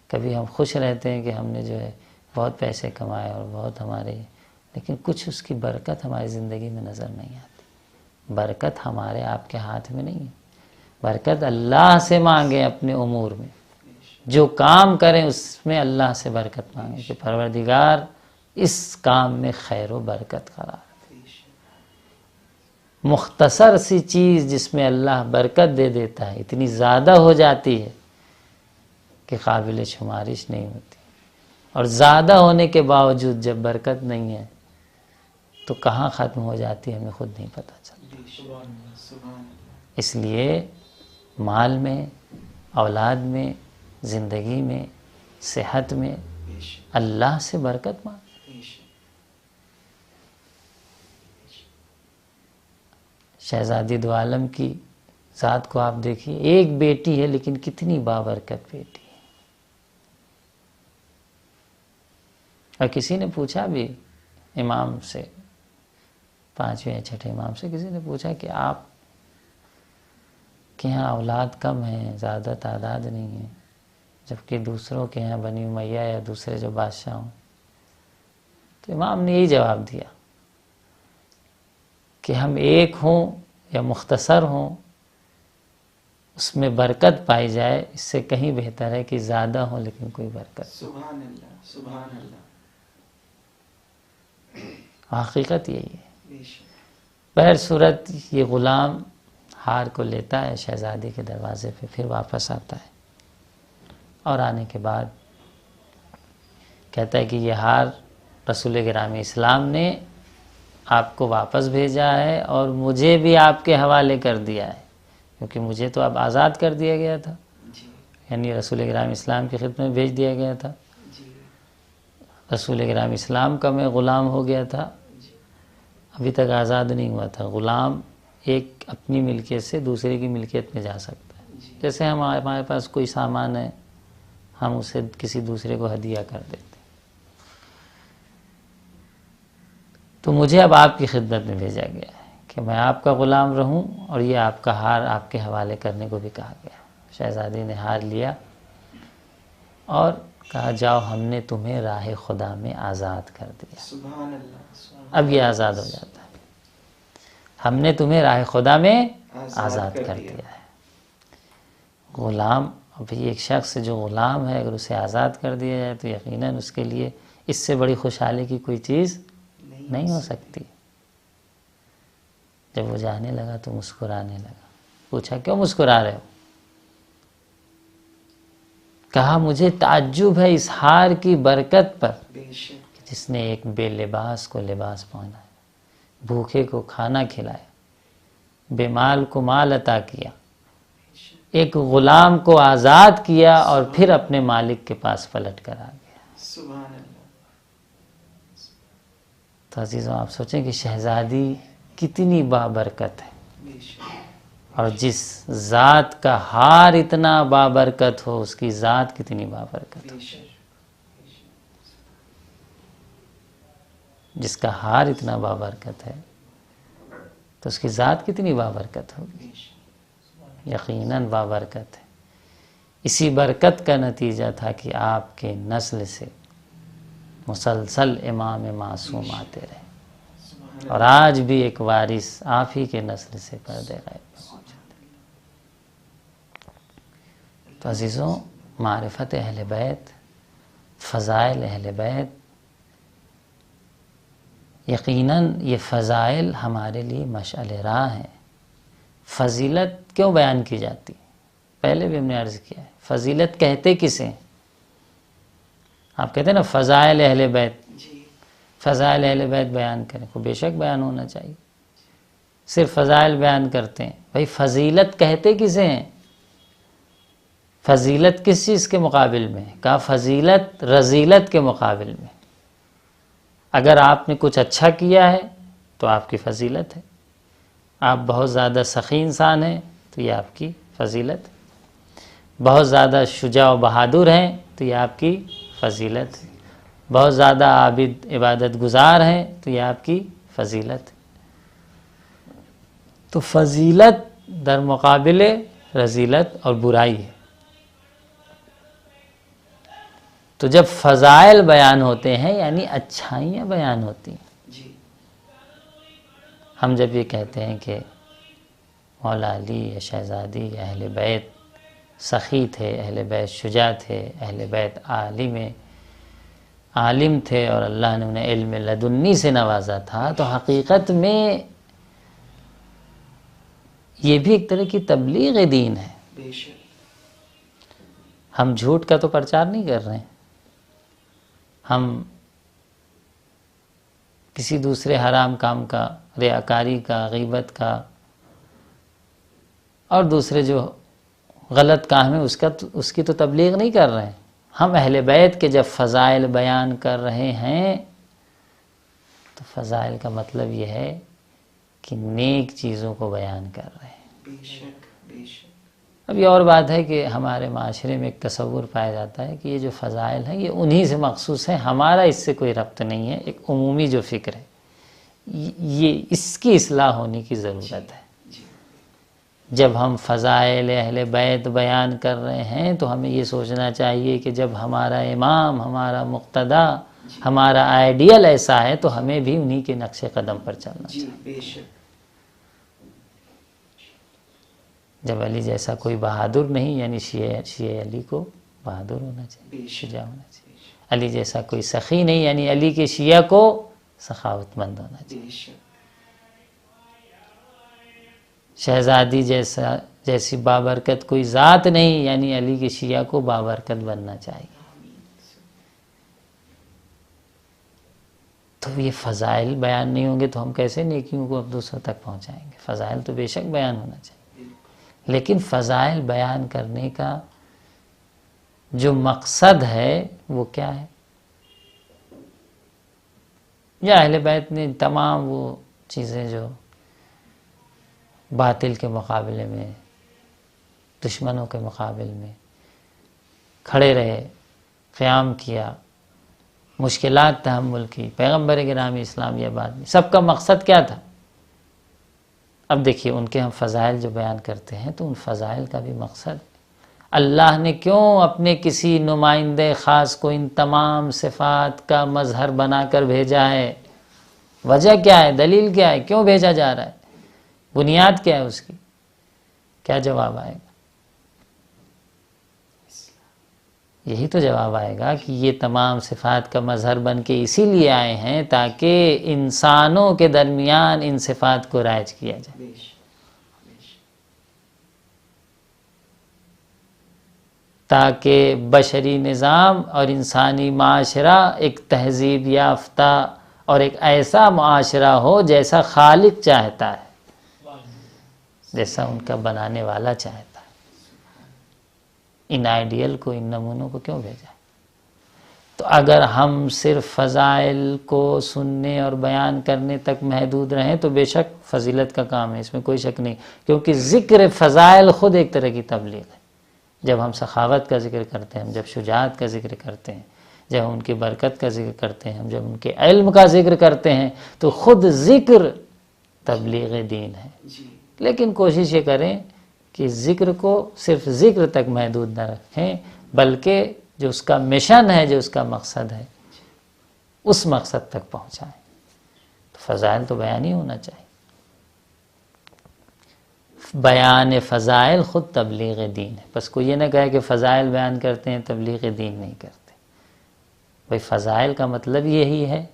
کبھی ہم خوش رہتے ہیں کہ ہم نے جو ہے بہت پیسے کمائے اور بہت ہمارے، لیکن کچھ اس کی برکت ہماری زندگی میں نظر نہیں آتی۔ برکت ہمارے آپ کے ہاتھ میں نہیں ہے، برکت اللہ سے مانگیں اپنے امور میں، جو کام کریں اس میں اللہ سے برکت مانگیں کہ پروردگار اس کام میں خیر و برکت قرار دے۔ مختصر سی چیز جس میں اللہ برکت دے دیتا ہے اتنی زیادہ ہو جاتی ہے کہ قابل شمارش نہیں ہوتی، اور زیادہ ہونے کے باوجود جب برکت نہیں ہے تو کہاں ختم ہو جاتی ہے ہمیں خود نہیں پتہ چلتا۔ اس لیے مال میں، اولاد میں، زندگی میں، صحت میں اللہ سے برکت مانگ۔ شہزادی دو عالم کی ذات کو آپ دیکھیے، ایک بیٹی ہے لیکن کتنی بابرکت بیٹی ہے۔ اور کسی نے پوچھا بھی امام سے، پانچویں یا چھٹے امام سے کسی نے پوچھا کہ آپ کے یہاں اولاد کم ہیں، زیادہ تعداد نہیں ہے، جبکہ دوسروں کے یہاں بنی امیہ یا دوسرے جو بادشاہ ہوں. تو امام نے یہی جواب دیا کہ ہم ایک ہوں یا مختصر ہوں، اس میں برکت پائی جائے، اس سے کہیں بہتر ہے کہ زیادہ ہوں لیکن کوئی برکت. سبحان اللہ، سبحان اللہ. حقیقت یہی ہے. بے شک. بہر صورت یہ غلام ہار کو لیتا ہے شہزادی کے دروازے پہ، پھر واپس آتا ہے، اور آنے کے بعد کہتا ہے کہ یہ ہار رسول گرامی اسلام نے آپ کو واپس بھیجا ہے اور مجھے بھی آپ کے حوالے کر دیا ہے، کیونکہ مجھے تو اب آزاد کر دیا گیا تھا، جی یعنی رسول گرامی اسلام کی خدمت میں بھیج دیا گیا تھا. جی رسول گرامی اسلام کا میں غلام ہو گیا تھا، جی. ابھی تک آزاد نہیں ہوا تھا. غلام ایک اپنی ملکیت سے دوسرے کی ملکیت میں جا سکتا ہے. جی. جیسے ہمارے پاس کوئی سامان ہے، ہم اسے کسی دوسرے کو ہدیہ کر دیتے. تو مجھے اب آپ کی خدمت میں بھیجا گیا ہے کہ میں آپ کا غلام رہوں، اور یہ آپ کا ہار آپ کے حوالے کرنے کو بھی کہا گیا. شہزادی نے ہار لیا اور کہا جاؤ، ہم نے تمہیں راہ خدا میں آزاد کر دیا. سبحان اللہ، سبحان اب یہ آزاد ہو جاتا ہے. ہم نے تمہیں راہ خدا میں آزاد کر دیا ہے. غلام، ابھی ایک شخص جو غلام ہے اگر اسے آزاد کر دیا جائے تو یقیناً اس کے لیے اس سے بڑی خوشحالی کی کوئی چیز نہیں ہو سکتی. جب وہ جانے لگا تو مسکرانے لگا. پوچھا کیوں مسکرا رہے ہو؟ کہا مجھے تعجب ہے اس ہار کی برکت پر، بے شک. جس نے ایک بے لباس کو لباس پہنایا، بھوکے کو کھانا کھلایا، بے مال کو مال عطا کیا، ایک غلام کو آزاد کیا اور پھر اپنے مالک کے پاس پلٹ کر آ گیا. سبحان اللہ. تو عزیزوں آپ سوچیں کہ شہزادی کتنی بابرکت ہے، بے شک. اور جس ذات کا ہار اتنا بابرکت ہو اس کی ذات کتنی بابرکت ہو. بے شک. جس کا ہار اتنا بابرکت ہے تو اس کی ذات کتنی بابرکت ہوگی. بے شک. یقیناً بابرکت ہے. اسی برکت کا نتیجہ تھا کہ آپ کے نسل سے مسلسل امام معصوم آتے رہے، سبحان اور آج بھی ایک وارث آپ ہی کے نسل سے پردے غیب میں موجود ہے. تو عزیزوں، معرفت اہل بیت، فضائل اہل بیت، یقیناً یہ فضائل ہمارے لیے مشعل راہ ہیں. فضیلت کیوں بیان کی جاتی؟ پہلے بھی ہم نے عرض کیا ہے، فضیلت کہتے کسے ہیں؟ آپ کہتے ہیں نا فضائل اہل بیت، جی. فضائل اہل بیت بیان کریں، کو بے شک بیان ہونا چاہیے. صرف فضائل بیان کرتے ہیں، بھائی فضیلت کہتے کسے ہیں؟ فضیلت کس چیز کے مقابل میں؟ کہا فضیلت رذیلت کے مقابل میں. اگر آپ نے کچھ اچھا کیا ہے تو آپ کی فضیلت ہے. آپ بہت زیادہ سخی انسان ہیں تو یہ آپ کی فضیلت ہے. بہت زیادہ شجاع و بہادر ہیں تو یہ آپ کی فضیلت ہے. بہت زیادہ عابد عبادت گزار ہیں تو یہ آپ کی فضیلت ہے. تو فضیلت در مقابل رذیلت اور برائی ہے. تو جب فضائل بیان ہوتے ہیں یعنی اچھائیاں بیان ہوتی ہیں. جی. ہم جب یہ کہتے ہیں کہ مولا علی یا شہزادی یا اہل بیت سخی تھے، اہل بیت شجاع تھے، اہل بیت عالم تھے اور اللہ نے انہیں علم لدنی سے نوازا تھا، تو حقیقت میں یہ بھی ایک طرح کی تبلیغ دین ہے. بے شک. ہم جھوٹ کا تو پرچار نہیں کر رہے ہیں، ہم کسی دوسرے حرام کام کا، ریاکاری کا، غیبت کا اور دوسرے جو غلط کام ہے اس کی تو تبلیغ نہیں کر رہے ہیں. ہم اہل بیت کے جب فضائل بیان کر رہے ہیں تو فضائل کا مطلب یہ ہے کہ نیک چیزوں کو بیان کر رہے ہیں. بے شک. بے شک. اب یہ اور بات ہے کہ ہمارے معاشرے میں ایک تصور پایا جاتا ہے کہ یہ جو فضائل ہیں یہ انہی سے مخصوص ہیں، ہمارا اس سے کوئی ربط نہیں ہے. ایک عمومی جو فکر ہے، یہ اس کی اصلاح ہونے کی ضرورت ہے. جی. جب ہم فضائل اہل بیت بیان کر رہے ہیں تو ہمیں یہ سوچنا چاہیے کہ جب ہمارا امام، ہمارا مقتدی، ہمارا آئیڈیل ایسا ہے تو ہمیں بھی انہی کے نقش قدم پر چلنا جی چاہیے۔ بے شک جب علی جیسا کوئی بہادر نہیں، یعنی شیعہ علی کو بہادر ہونا چاہیے، بے شک شجاع ہونا چاہیے۔ علی جیسا کوئی سخی نہیں، یعنی علی کے شیعہ کو سخاوت مند ہونا چاہیے۔ بے شک شہزادی جیسی بابرکت کوئی ذات نہیں، یعنی علی کے شیعہ کو بابرکت بننا چاہیے۔ تو یہ فضائل بیان نہیں ہوں گے تو ہم کیسے نیکیوں کو اب دوسروں تک پہنچائیں گے؟ فضائل تو بے شک بیان ہونا چاہیے، لیکن فضائل بیان کرنے کا جو مقصد ہے وہ کیا ہے؟ یا اہل بیت نے تمام وہ چیزیں جو باطل کے مقابلے میں، دشمنوں کے مقابل میں کھڑے رہے، قیام کیا، مشکلات تحمل کی، پیغمبر گرامی اسلام یہ بات نہیں، سب کا مقصد کیا تھا؟ اب دیکھیے ان کے ہم فضائل جو بیان کرتے ہیں تو ان فضائل کا بھی مقصد اللہ نے کیوں اپنے کسی نمائندے خاص کو ان تمام صفات کا مظہر بنا کر بھیجا ہے؟ وجہ کیا ہے؟ دلیل کیا ہے؟ کیوں بھیجا جا رہا ہے؟ بنیاد کیا ہے اس کی؟ کیا جواب آئے گا؟ یہی تو جواب آئے گا کہ یہ تمام صفات کا مظہر بن کے اسی لیے آئے ہیں تاکہ انسانوں کے درمیان ان صفات کو رائج کیا جائے، بے شک بے شک تاکہ بشری نظام اور انسانی معاشرہ ایک تہذیب یافتہ اور ایک ایسا معاشرہ ہو جیسا خالق چاہتا ہے، جیسا ان کا بنانے والا چاہتا ہے۔ ان آئیڈیل کو، ان نمونوں کو کیوں بھیجا؟ تو اگر ہم صرف فضائل کو سننے اور بیان کرنے تک محدود رہیں تو بے شک فضیلت کا کام ہے، اس میں کوئی شک نہیں، کیونکہ ذکر فضائل خود ایک طرح کی تبلیغ ہے۔ جب ہم سخاوت کا ذکر کرتے ہیں، جب شجاعت کا ذکر کرتے ہیں، جب ہم ان کی برکت کا ذکر کرتے ہیں، جب ان کے علم کا ذکر کرتے ہیں تو خود ذکر تبلیغ دین ہے۔ جی لیکن کوشش یہ کریں کہ ذکر کو صرف ذکر تک محدود نہ رکھیں، بلکہ جو اس کا مشن ہے، جو اس کا مقصد ہے، اس مقصد تک پہنچائیں۔ تو فضائل تو بیان ہی ہونا چاہیے۔ بیان فضائل خود تبلیغ دین ہے۔ بس کوئی یہ نہ کہے کہ فضائل بیان کرتے ہیں تبلیغ دین نہیں کرتے۔ بھئی فضائل کا مطلب یہی ہے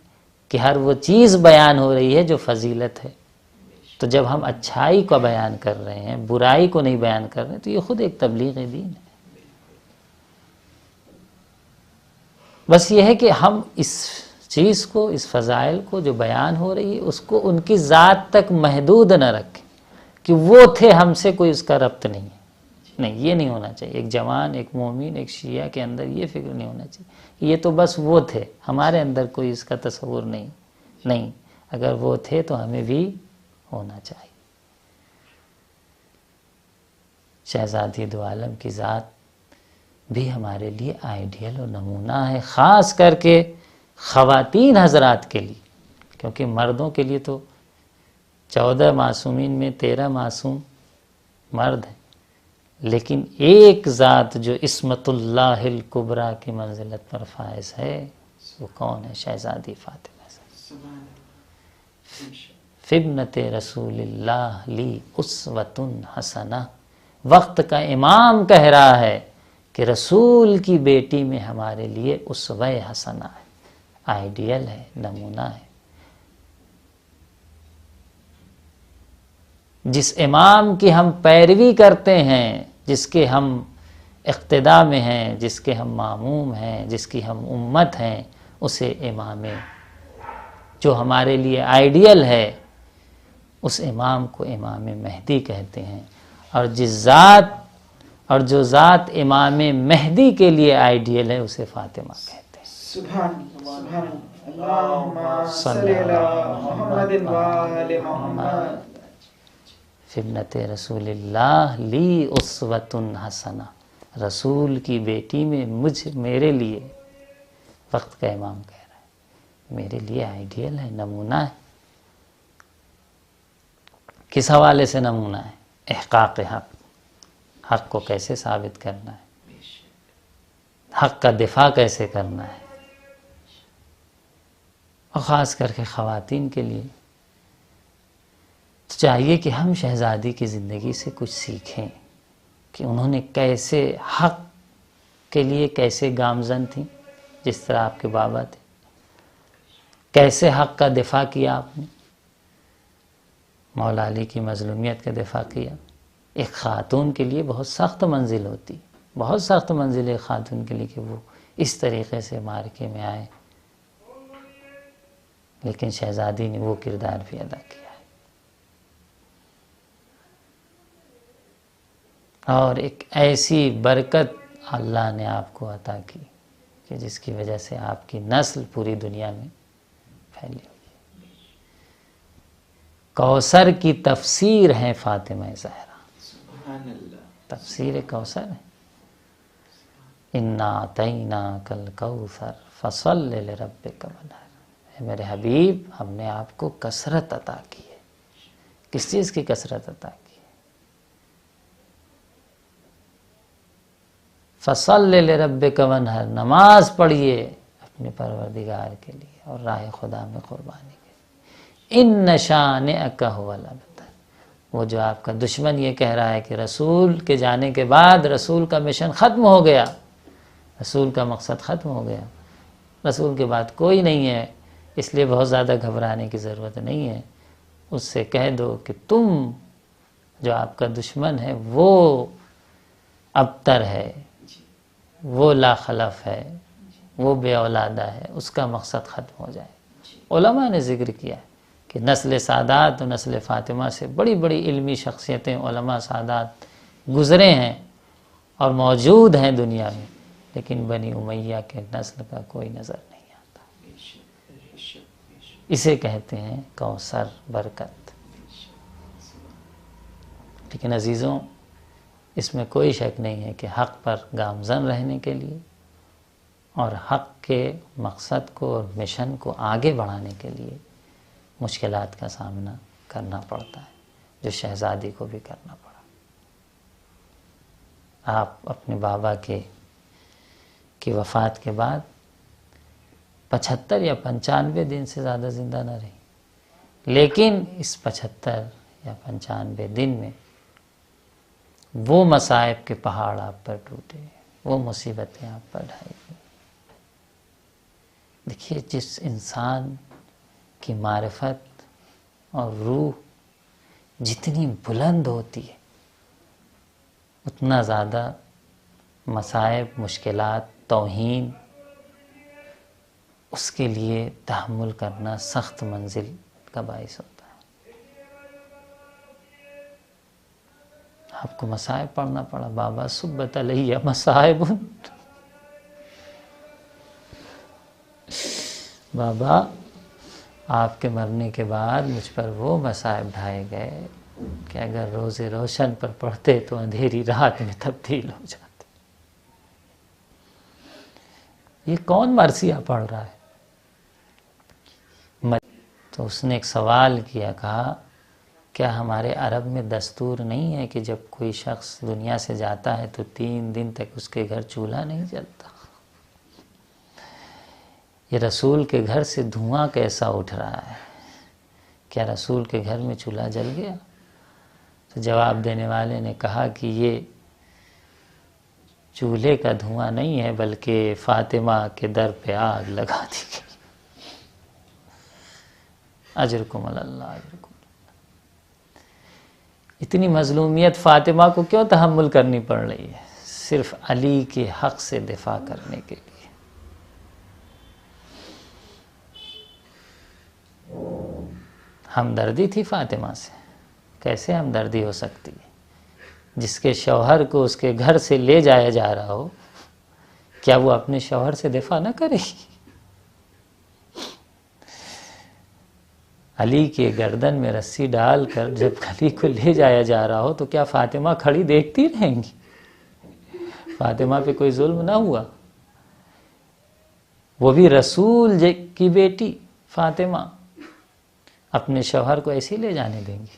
کہ ہر وہ چیز بیان ہو رہی ہے جو فضیلت ہے۔ تو جب ہم اچھائی کا بیان کر رہے ہیں، برائی کو نہیں بیان کر رہے ہیں، تو یہ خود ایک تبلیغ دین ہے۔ بس یہ ہے کہ ہم اس چیز کو، اس فضائل کو جو بیان ہو رہی ہے اس کو ان کی ذات تک محدود نہ رکھیں کہ وہ تھے، ہم سے کوئی اس کا ربط نہیں ہے۔ نہیں، یہ نہیں ہونا چاہیے۔ ایک جوان، ایک مومن، ایک شیعہ کے اندر یہ فکر نہیں ہونا چاہیے یہ تو بس وہ تھے، ہمارے اندر کوئی اس کا تصور نہیں۔ اگر وہ تھے تو ہمیں بھی ہونا چاہیے۔ شہزادی دو عالم کی ذات بھی ہمارے لیے آئیڈیل اور نمونہ ہے، خاص کر کے خواتین حضرات کے لیے، کیونکہ مردوں کے لیے تو 14 معصومین میں 13 معصوم مرد ہیں، لیکن ایک ذات جو عصمت اللہ الکبریٰ کی منزلت پر فائز ہے وہ کون ہے؟ شہزادی فاطمہ سبحان اللہ بے شک فبنت رسول اللہ لی اسوۃ حسنہ۔ وقت کا امام کہہ رہا ہے کہ رسول کی بیٹی میں ہمارے لیے اسوہ حسنہ ہے، آئیڈیل ہے، نمونہ ہے۔ جس امام کی ہم پیروی کرتے ہیں، جس کے ہم اقتداء میں ہیں، جس کے ہم ماموم ہیں، جس کی ہم امت ہیں، اسے امام جو ہمارے لیے آئیڈیل ہے، اس امام کو امام مہدی کہتے ہیں۔ اور جو ذات امام مہدی کے لیے آئیڈیل ہے اسے فاطمہ کہتے ہیں۔ سبحان اللہ اللہم صلی علی محمد و آل محمد۔ فبنت رسول اللہ لی اسوۃ حسنہ، رسول کی بیٹی میں میرے لیے، وقت کا امام کہہ رہا ہے، میرے لیے آئیڈیل ہے، نمونہ ہے۔ کس حوالے سے نمونہ ہے؟ احقاق حق کو کیسے ثابت کرنا ہے، حق کا دفاع کیسے کرنا ہے، اور خاص کر کے خواتین کے لیے تو چاہیے کہ ہم شہزادی کی زندگی سے کچھ سیکھیں کہ انہوں نے کیسے حق کے لیے کیسے گامزن تھیں، جس طرح آپ کے بابا تھے، کیسے حق کا دفاع کیا آپ نے، مولا علی کی مظلومیت کا دفاع کیا۔ ایک خاتون کے لیے بہت سخت منزل ہوتی، بہت سخت منزل ہے خاتون کے لیے کہ وہ اس طریقے سے مارکے میں آئے، لیکن شہزادی نے وہ کردار بھی ادا کیا ہے۔ اور ایک ایسی برکت اللہ نے آپ کو عطا کی کہ جس کی وجہ سے آپ کی نسل پوری دنیا میں پھیلی ہوئی ہے۔ کوثر کی تفسیر ہے فاطمہ زہرا، سبحان اللہ، تفسیر کوثر ہے۔ انا اعطیناک الکوثر فصل لربک ونحر، اے میرے حبیب ہم نے آپ کو کثرت عطا کی ہے۔ کس چیز کی کثرت عطا کی؟ فصل لربک ونحر، نماز پڑھیے اپنے پروردگار کے لیے اور راہ خدا میں قربانی کے لیے۔ ان شانئک ھو الابتر، وہ جو آپ کا دشمن یہ کہہ رہا ہے کہ رسول کے جانے کے بعد رسول کا مشن ختم ہو گیا، رسول کا مقصد ختم ہو گیا، رسول کے بعد کوئی نہیں ہے، اس لیے بہت زیادہ گھبرانے کی ضرورت نہیں ہے۔ اس سے کہہ دو کہ تم جو آپ کا دشمن ہے وہ ابتر ہے، وہ لا خلف ہے، وہ بے اولادہ ہے، اس کا مقصد ختم ہو جائے۔ علماء نے ذکر کیا ہے کہ نسل سادات و نسل فاطمہ سے بڑی بڑی علمی شخصیتیں علماء سادات گزرے ہیں اور موجود ہیں دنیا میں، لیکن بنی امیہ کے نسل کا کوئی نظر نہیں آتا۔ اسے کہتے ہیں کوثر، برکت۔ لیکن عزیزوں، اس میں کوئی شک نہیں ہے کہ حق پر گامزن رہنے کے لیے اور حق کے مقصد کو اور مشن کو آگے بڑھانے کے لیے مشکلات کا سامنا کرنا پڑتا ہے، جو شہزادی کو بھی کرنا پڑا۔ آپ اپنے بابا کی وفات کے بعد 75 یا 95 دن سے زیادہ زندہ نہ رہی، لیکن اس 75 یا 95 دن میں وہ مصائب کے پہاڑ آپ پر ٹوٹے، وہ مصیبتیں آپ پر ڈھائی گئی۔ دیکھیے، جس انسان کی معرفت اور روح جتنی بلند ہوتی ہے اتنا زیادہ مصائب، مشکلات، توہین اس کے لیے تحمل کرنا سخت منزل کا باعث ہوتا ہے۔ آپ کو مصائب پڑھنا پڑا، بابا سبت علیہ مصائب، بابا آپ کے مرنے کے بعد مجھ پر وہ مصائب ڈھائے گئے کہ اگر روز روشن پر پڑھتے تو اندھیری رات میں تبدیل ہو جاتے۔ یہ کون مرثیہ پڑھ رہا ہے؟ تو اس نے ایک سوال کیا، کہا کیا ہمارے عرب میں دستور نہیں ہے کہ جب کوئی شخص دنیا سے جاتا ہے تو 3 دن تک اس کے گھر چولہا نہیں جلتا؟ یہ رسول کے گھر سے دھواں کیسا اٹھ رہا ہے، کیا رسول کے گھر میں چولہا جل گیا؟ تو جواب دینے والے نے کہا کہ یہ چولہے کا دھواں نہیں ہے بلکہ فاطمہ کے در پہ آگ لگا دی گئی۔ اجرکم اللہ، اجرکم۔ اتنی مظلومیت فاطمہ کو کیوں تحمل کرنی پڑ رہی ہے؟ صرف علی کے حق سے دفاع کرنے کے لیے۔ ہمدردی تھی فاطمہ سے، کیسے ہمدردی ہو سکتی ہے؟ جس کے شوہر کو اس کے گھر سے لے جایا جا رہا ہو، کیا وہ اپنے شوہر سے دفاع نہ کرے گی؟ علی کے گردن میں رسی ڈال کر جب علی کو لے جایا جا رہا ہو تو کیا فاطمہ کھڑی دیکھتی رہیں گی؟ فاطمہ پہ کوئی ظلم نہ ہوا؟ وہ بھی رسول کی بیٹی فاطمہ اپنے شوہر کو ایسے ہی لے جانے دیں گی؟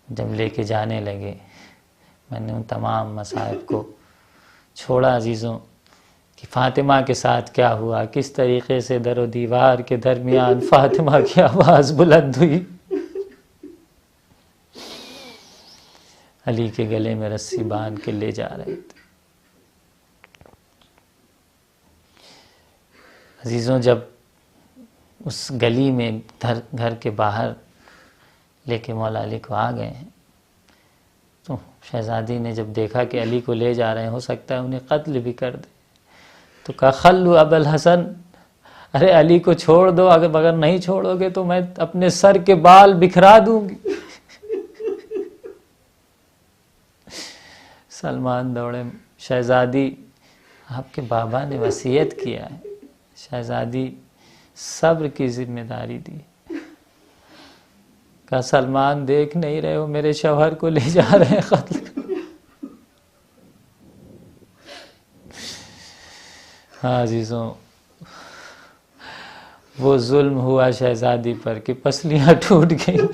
جب لے کے جانے لگے میں نے ان تمام مصائب کو چھوڑا عزیزوں کہ فاطمہ کے ساتھ کیا ہوا، کس طریقے سے در و دیوار کے درمیان فاطمہ کی آواز بلند ہوئی، علی کے گلے میں رسی باندھ کے لے جا رہے تھے۔ عزیزوں جب اس گلی میں گھر کے باہر لے کے مولا علی کو آ گئے ہیں تو شہزادی نے جب دیکھا کہ علی کو لے جا رہے ہیں، ہو سکتا ہے انہیں قتل بھی کر دے، تو کہا خلو ابا الحسن، ارے علی کو چھوڑ دو، اگر نہیں چھوڑو گے تو میں اپنے سر کے بال بکھرا دوں گی۔ سلمان دوڑے، شہزادی آپ کے بابا نے وصیت کیا ہے، شہزادی صبر کی ذمہ داری دی۔ کہا سلمان دیکھ نہیں رہے ہو میرے شوہر کو لے جا رہے ہیں قتل۔ ہاں عزیزوں وہ ظلم ہوا شہزادی پر کہ پسلیاں ٹوٹ گئیں،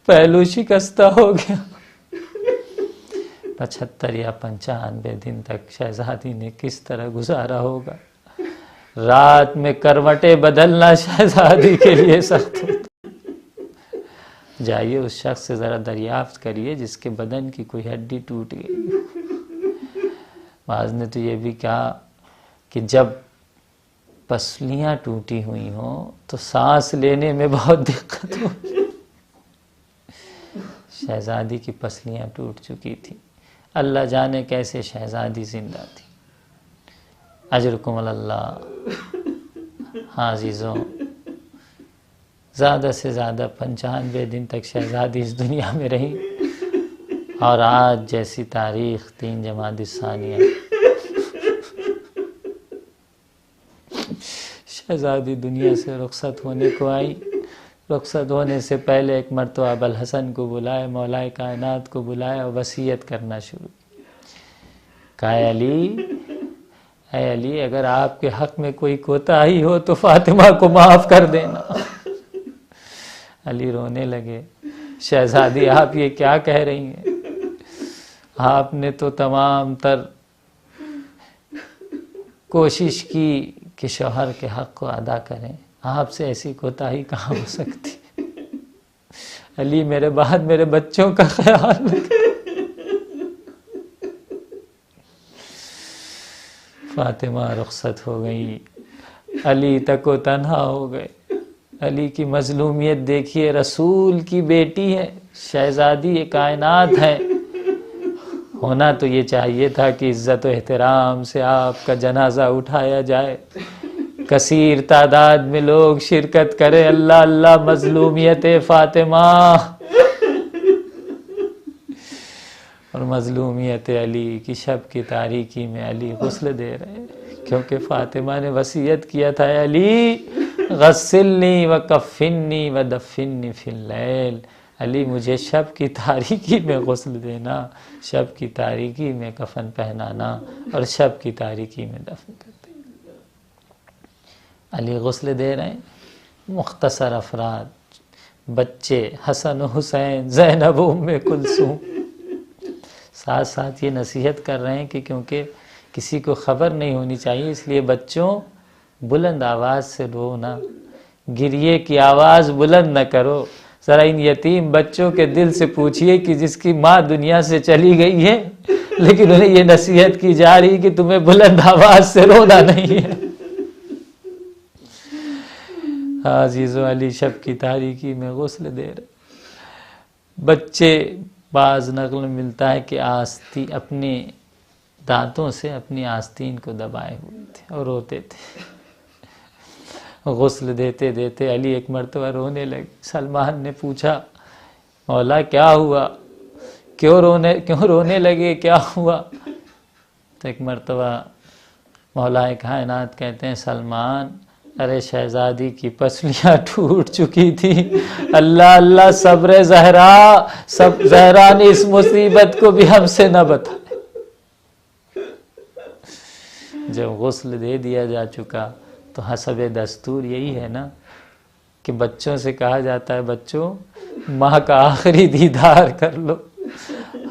پہلو شکستہ ہو گیا۔ 75 یا 95 دن تک شہزادی نے کس طرح گزارا ہوگا۔ رات میں کروٹیں بدلنا شہزادی کے لیے سخت ہوتا۔ جائیے اس شخص سے ذرا دریافت کریے جس کے بدن کی کوئی ہڈی ٹوٹ گئی۔ بعض نے تو یہ بھی کہا کہ جب پسلیاں ٹوٹی ہوئی ہوں تو سانس لینے میں بہت دقت ہو۔ شہزادی کی پسلیاں ٹوٹ چکی تھی، اللہ جانے کیسے شہزادی زندہ تھی۔ اجرکم اللہ۔ ہاں عزیزوں زیادہ سے زیادہ 95 دن تک شہزادی اس دنیا میں رہی، اور آج جیسی تاریخ 3 جمادی الثانیہ شہزادی دنیا سے رخصت ہونے کو آئی۔ رخصت ہونے سے پہلے ایک مرتبہ ابا الحسن کو بلائے، مولا کائنات کو بلایا اور وصیت کرنا شروع کی۔ کہا اے علی اگر آپ کے حق میں کوئی کوتاہی ہو تو فاطمہ کو معاف کر دینا۔ علی رونے لگے، شہزادی آپ یہ کیا کہہ رہی ہیں؟ آپ نے تو تمام تر کوشش کی کہ شوہر کے حق کو ادا کریں، آپ سے ایسی کوتاہی کہاں ہو سکتی؟ علی میرے بعد میرے بچوں کا خیال رکھیں۔ فاطمہ رخصت ہو گئی، علی تک و تنہا ہو گئے۔ علی کی مظلومیت دیکھیے، رسول کی بیٹی ہے، شہزادی کائنات ہے، ہونا تو یہ چاہیے تھا کہ عزت و احترام سے آپ کا جنازہ اٹھایا جائے، کثیر تعداد میں لوگ شرکت کرے۔ اللہ اللہ مظلومیت فاطمہ اور مظلومیت علی کی شب کی تاریکی میں علی غسل دے رہے ہیں، کیونکہ فاطمہ نے وصیت کیا تھا اے علی غسلنی وکفنی ودفنی فی اللیل، علی مجھے شب کی تاریکی میں غسل دینا، شب کی تاریکی میں کفن پہنانا اور شب کی تاریکی میں دفن کر دینا۔ علی غسل دے رہے ہیں، مختصر افراد، بچے حسن و حسین، زینب ام کلثوم، ساتھ ساتھ یہ نصیحت کر رہے ہیں کہ کیونکہ کسی کو خبر نہیں ہونی چاہیے، اس لیے بچوں بلند آواز سے رو نہ، گریے کی آواز بلند نہ کرو۔ ذرا ان یتیم بچوں کے دل سے پوچھئے کہ جس کی ماں دنیا سے چلی گئی ہے لیکن انہیں یہ نصیحت کی جا رہی کہ تمہیں بلند آواز سے رونا نہیں ہے۔ عزیزو علی شب کی تاریکی میں غسل دے رہے بچے، بعض نقل میں ملتا ہے کہ اپنے دانتوں سے اپنی آستین کو دبائے ہوئے تھے اور روتے تھے۔ غسل دیتے دیتے علی ایک مرتبہ رونے لگے۔ سلمان نے پوچھا مولا کیا ہوا، کیوں رونے لگے، کیا ہوا؟ تو ایک مرتبہ مولا کائنات کہتے ہیں سلمان ارے شہزادی کی پسلیاں ٹوٹ چکی تھی، اللہ اللہ صبر زہرا نے اس مصیبت کو بھی ہم سے نہ بتائے۔ جب غسل دے دیا جا چکا تو حسب دستور یہی ہے نا کہ بچوں سے کہا جاتا ہے بچوں ماں کا آخری دیدار کر لو۔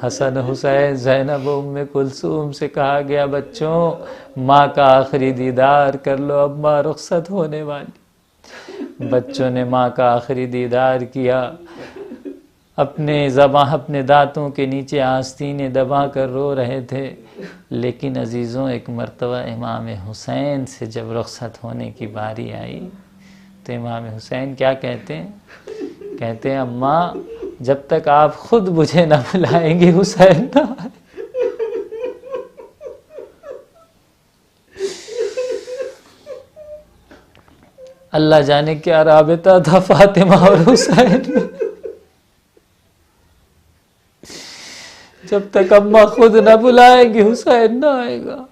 حسن حسین زینب ام کلثوم سے کہا گیا بچوں ماں کا آخری دیدار کر لو، اب ماں رخصت ہونے والی۔ بچوں نے ماں کا آخری دیدار کیا، اپنے دانتوں کے نیچے آستینیں دبا کر رو رہے تھے۔ لیکن عزیزوں ایک مرتبہ امام حسین سے جب رخصت ہونے کی باری آئی تو امام حسین کیا کہتے ہیں؟ کہتے ہیں اماں جب تک آپ خود مجھے نہ بلائیں گے حسین نہ آئے۔ اللہ جانے کیا رابطہ تھا فاطمہ اور حسین میں، جب تک اماں خود نہ بلائیں گی حسین نہ آئے گا۔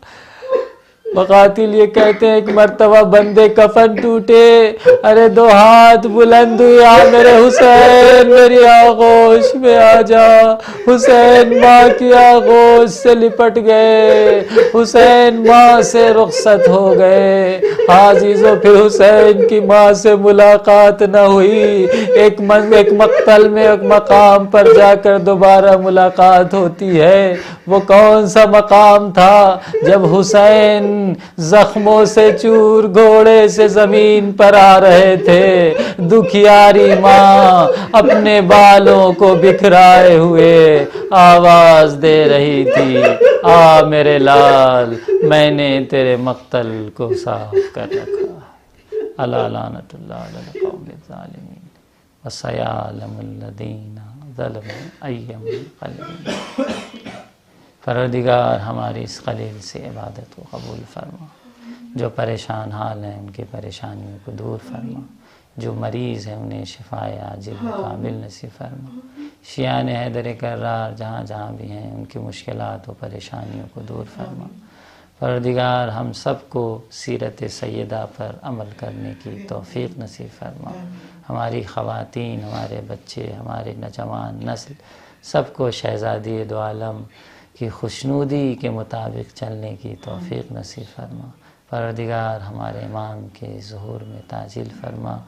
مقاتل یہ کہتے ہیں ایک مرتبہ بندے کفن ٹوٹے، ارے دو ہاتھ بلند ہوئے، میرے حسین میری آغوش میں آ جا۔ حسین ماں کی آغوش سے لپٹ گئے، حسین ماں سے رخصت ہو گئے۔ عزیزوں پھر حسین کی ماں سے ملاقات نہ ہوئی۔ ایک مقتل میں ایک مقام پر جا کر دوبارہ ملاقات ہوتی ہے۔ وہ کون سا مقام تھا؟ جب حسین زخموں سے چور گھوڑے سے زمین پر آ رہے تھے، دکھیاری ماں اپنے بالوں کو بکھرائے ہوئے آواز دے رہی تھی، آ میرے لال میں نے تیرے مقتل کو صاف کر رکھا۔ الا لعنت اللہ علی القوم الظالمین وسیعلم الذین ظلموا ای منقلب۔ پروردگار ہماری اس قلیل سے عبادت کو قبول فرما، جو پریشان حال ہیں ان کی پریشانیوں کو دور فرما، جو مریض ہیں انہیں شفاء عاجل و کامل نصیب فرما۔ شیعان حیدر کرار جہاں جہاں بھی ہیں ان کی مشکلات و پریشانیوں کو دور فرما۔ پروردگار ہم سب کو سیرت سیدہ پر عمل کرنے کی توفیق نصیب فرما۔ ہماری خواتین، ہمارے بچے، ہمارے نوجوان نسل سب کو شہزادی دو عالم کی خوشنودی کے مطابق چلنے کی توفیق نصیب فرما۔ پروردگار ہمارے امام کے ظہور میں تعجیل فرما۔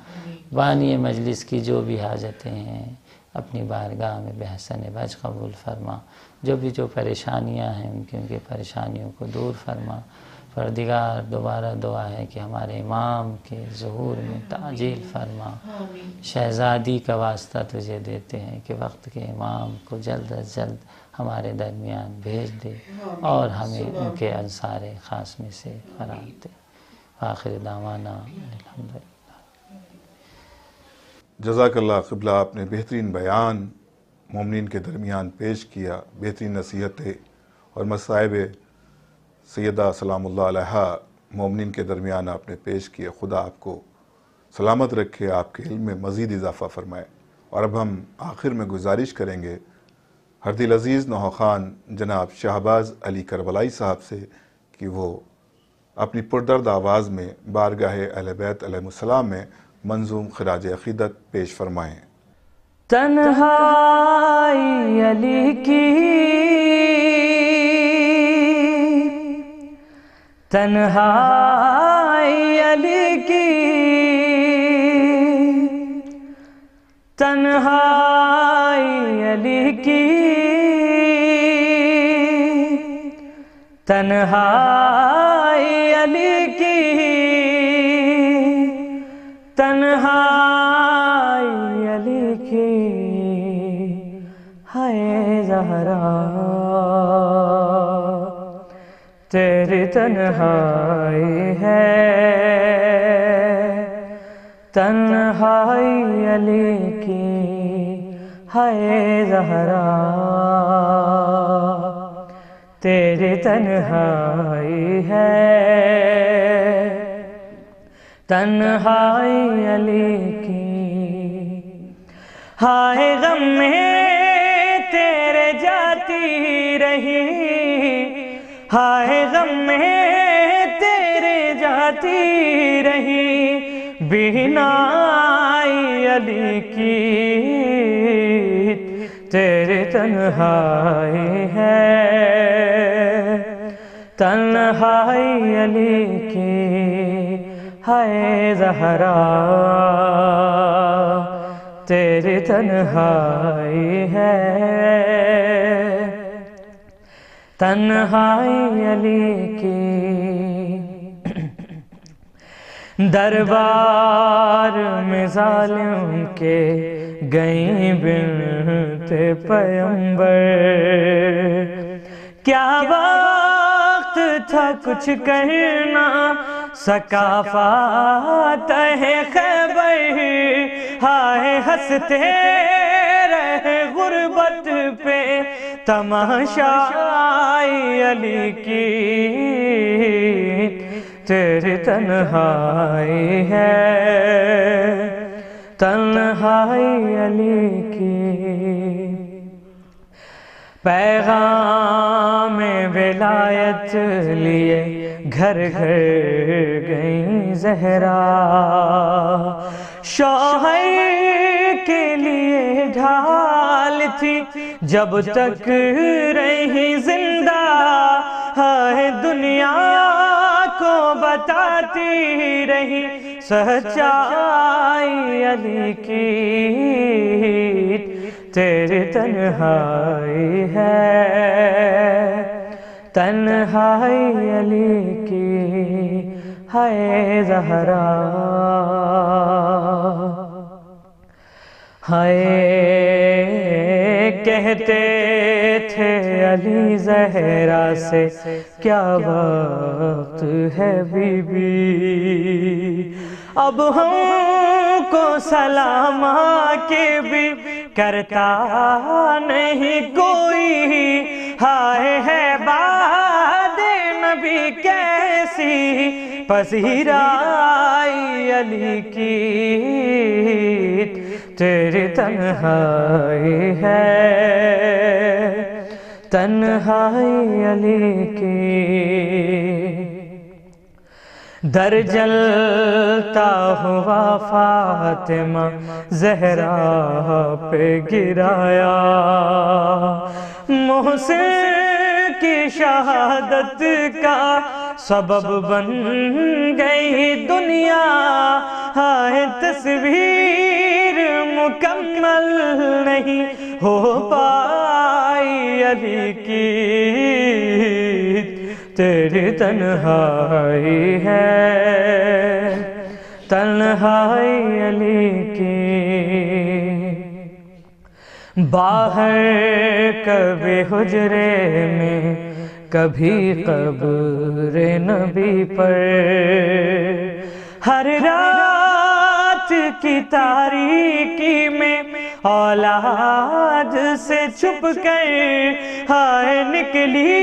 بانی مجلس کی جو بھی حاجتیں ہیں اپنی بارگاہ میں بحسن وجہ قبول فرما۔ جو پریشانیاں ہیں ان کی پریشانیوں کو دور فرما۔ پروردگار دوبارہ دعا ہے کہ ہمارے امام کے ظہور میں تعجیل فرما۔ شہزادی کا واسطہ تجھے دیتے ہیں کہ وقت کے امام کو جلد از جلد ہمارے درمیان بھیج دے اور ہمیں ان کے انصار خاص میں سے قرار دے۔ آخر دعوانا الحمدللہ۔ جزاک اللہ قبلہ، آپ نے بہترین بیان مومنین کے درمیان پیش کیا، بہترین نصیحتیں اور مصائب سیدہ سلام اللہ علیہا مومنین کے درمیان آپ نے پیش کیا۔ خدا آپ کو سلامت رکھے، آپ کے علم میں مزید اضافہ فرمائے۔ اور اب ہم آخر میں گزارش کریں گے ہر دل عزیز نوحہ خان جناب شہباز علی کربلائی صاحب سے کہ وہ اپنی پردرد آواز میں بارگاہ اہل بیت علیہ السلام میں منظوم خراج عقیدت پیش فرمائیں۔ تنہائی علی کی، تنہائی علی کی، تنہائی علی کی، تنہائی علی کی، تنہائی علی کی، ہے زہرا تیری تنہائی ہے، تنہائی علی کی، ہے زہرا تیری تنہائی ہے، تنہائی علی کی، ہائے غم میں تیرے جاتی رہی، ہائے غم میں تیرے جاتی رہی، بینائی علی کی تیری تنہائی ہے، تنہائی علی کی، ہے زہرا تیری تنہائی ہے، تنہائی علی کی۔ دربار میں ظالم کے گئیں بنت پیمبر، کیا وقت تھا کچھ کہنا سکا فاتح خیبر، ہائے ہنستے رہے غربت پہ تماشائی علی کی، تیری تنہائی ہے، تنہائی علی کی۔ پیغام ولایت لیے گھر گھر گئیں زہرا، شوہر کے لیے ڈھال تھی جب تک رہی زندہ، ہائے دنیا کو بتاتی رہی سچائی علی کی، تیری تنہائی ہے، تنہائی علی کی، ہے زہرا، کہتے تھے علی زہرا سے کیا وقت ہے بی بی، اب ہم کو سلام کے بھی کرتا نہیں کوئی، ہائے ہے باد نبی کیسی پذیرائی علی کی، تیری تنہائی ہے، تنہائی علی کی۔ در جلتا ہوا فاطمہ زہرا پہ گرایا، محسن کی شہادت کا سبب بن گئی دنیا، ہائے تصویر مکمل نہیں ہو پائی علی کی، تیری تنہائی ہے، تنہائی علی کی۔ باہر کبھی حجرے میں کبھی قبر نبی پر، ہر رات کی تاریکی میں اولاد سے چھپ کر، ہائے نکلی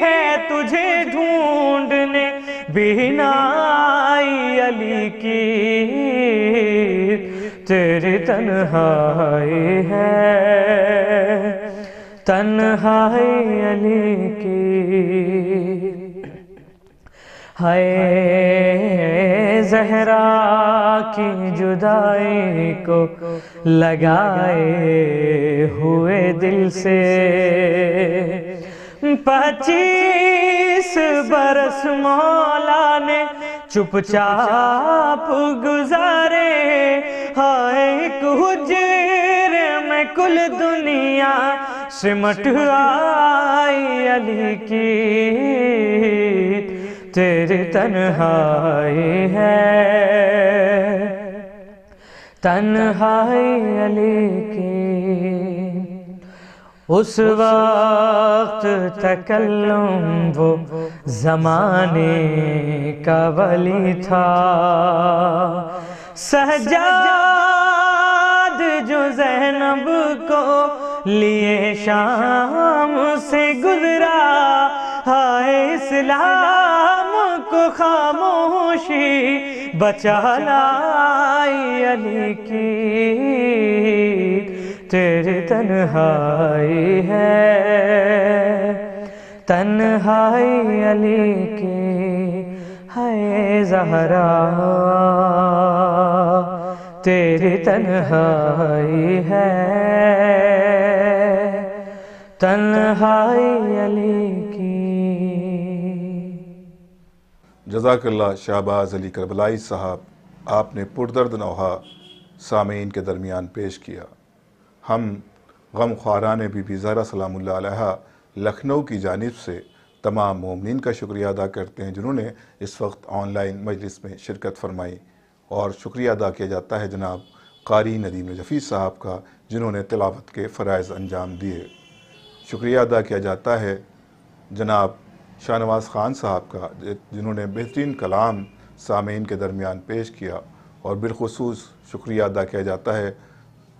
ہے تجھے ڈھونڈنے بینائی علی کی، تیری تنہائی ہے، تنہائی علی کی۔ ہے زہرا کی جدائی کو لگائے ہوئے دل سے 25 برس مولا نے چپ چاپ گزارے، ہائے ایک حجرے میں کل دنیا سمٹ آئی علی کی، تیری تنہائی ہے، تنہائی علی کی۔ اس وقت تکلم وہ زمانے کا ولی تھا، سجاد جو زینب کو لیے شام سے گزرا، ہائے اسلام کو خاموشی بچا لائی علی کی، تیری تنہائی ہے، تنہائی علی کی، ہے زہرا تیری تنہائی ہے، تنہائی علی کی۔ جزاک اللہ شہباز علی کربلائی صاحب، آپ نے پردرد نوحہ سامعین کے درمیان پیش کیا۔ ہم غم خواران بی بی زہرا سلام اللہ علیہا لکھنؤ کی جانب سے تمام مومنین کا شکریہ ادا کرتے ہیں جنہوں نے اس وقت آن لائن مجلس میں شرکت فرمائی، اور شکریہ ادا کیا جاتا ہے جناب قاری ندیم نجفی صاحب کا جنہوں نے تلاوت کے فرائض انجام دیے۔ شکریہ ادا کیا جاتا ہے جناب شاہ نواز خان صاحب کا جنہوں نے بہترین کلام سامعین کے درمیان پیش کیا، اور بالخصوص شکریہ ادا کیا جاتا ہے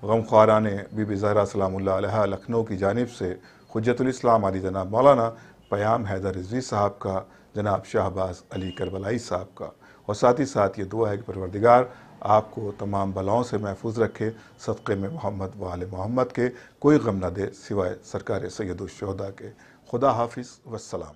غم خواران بی بی زہرا سلام اللہ علیہا لکھنؤ کی جانب سے حجت الاسلام علی جناب مولانا پیام حیدر رضوی صاحب کا، جناب شہباز علی کربلائی صاحب کا، اور ساتھ ہی ساتھ یہ دعا ہے کہ پروردگار آپ کو تمام بلاؤں سے محفوظ رکھے، صدقے میں محمد و آل محمد کے کوئی غم نہ دے سوائے سرکار سید الشہداء کے۔ خدا حافظ والسلام۔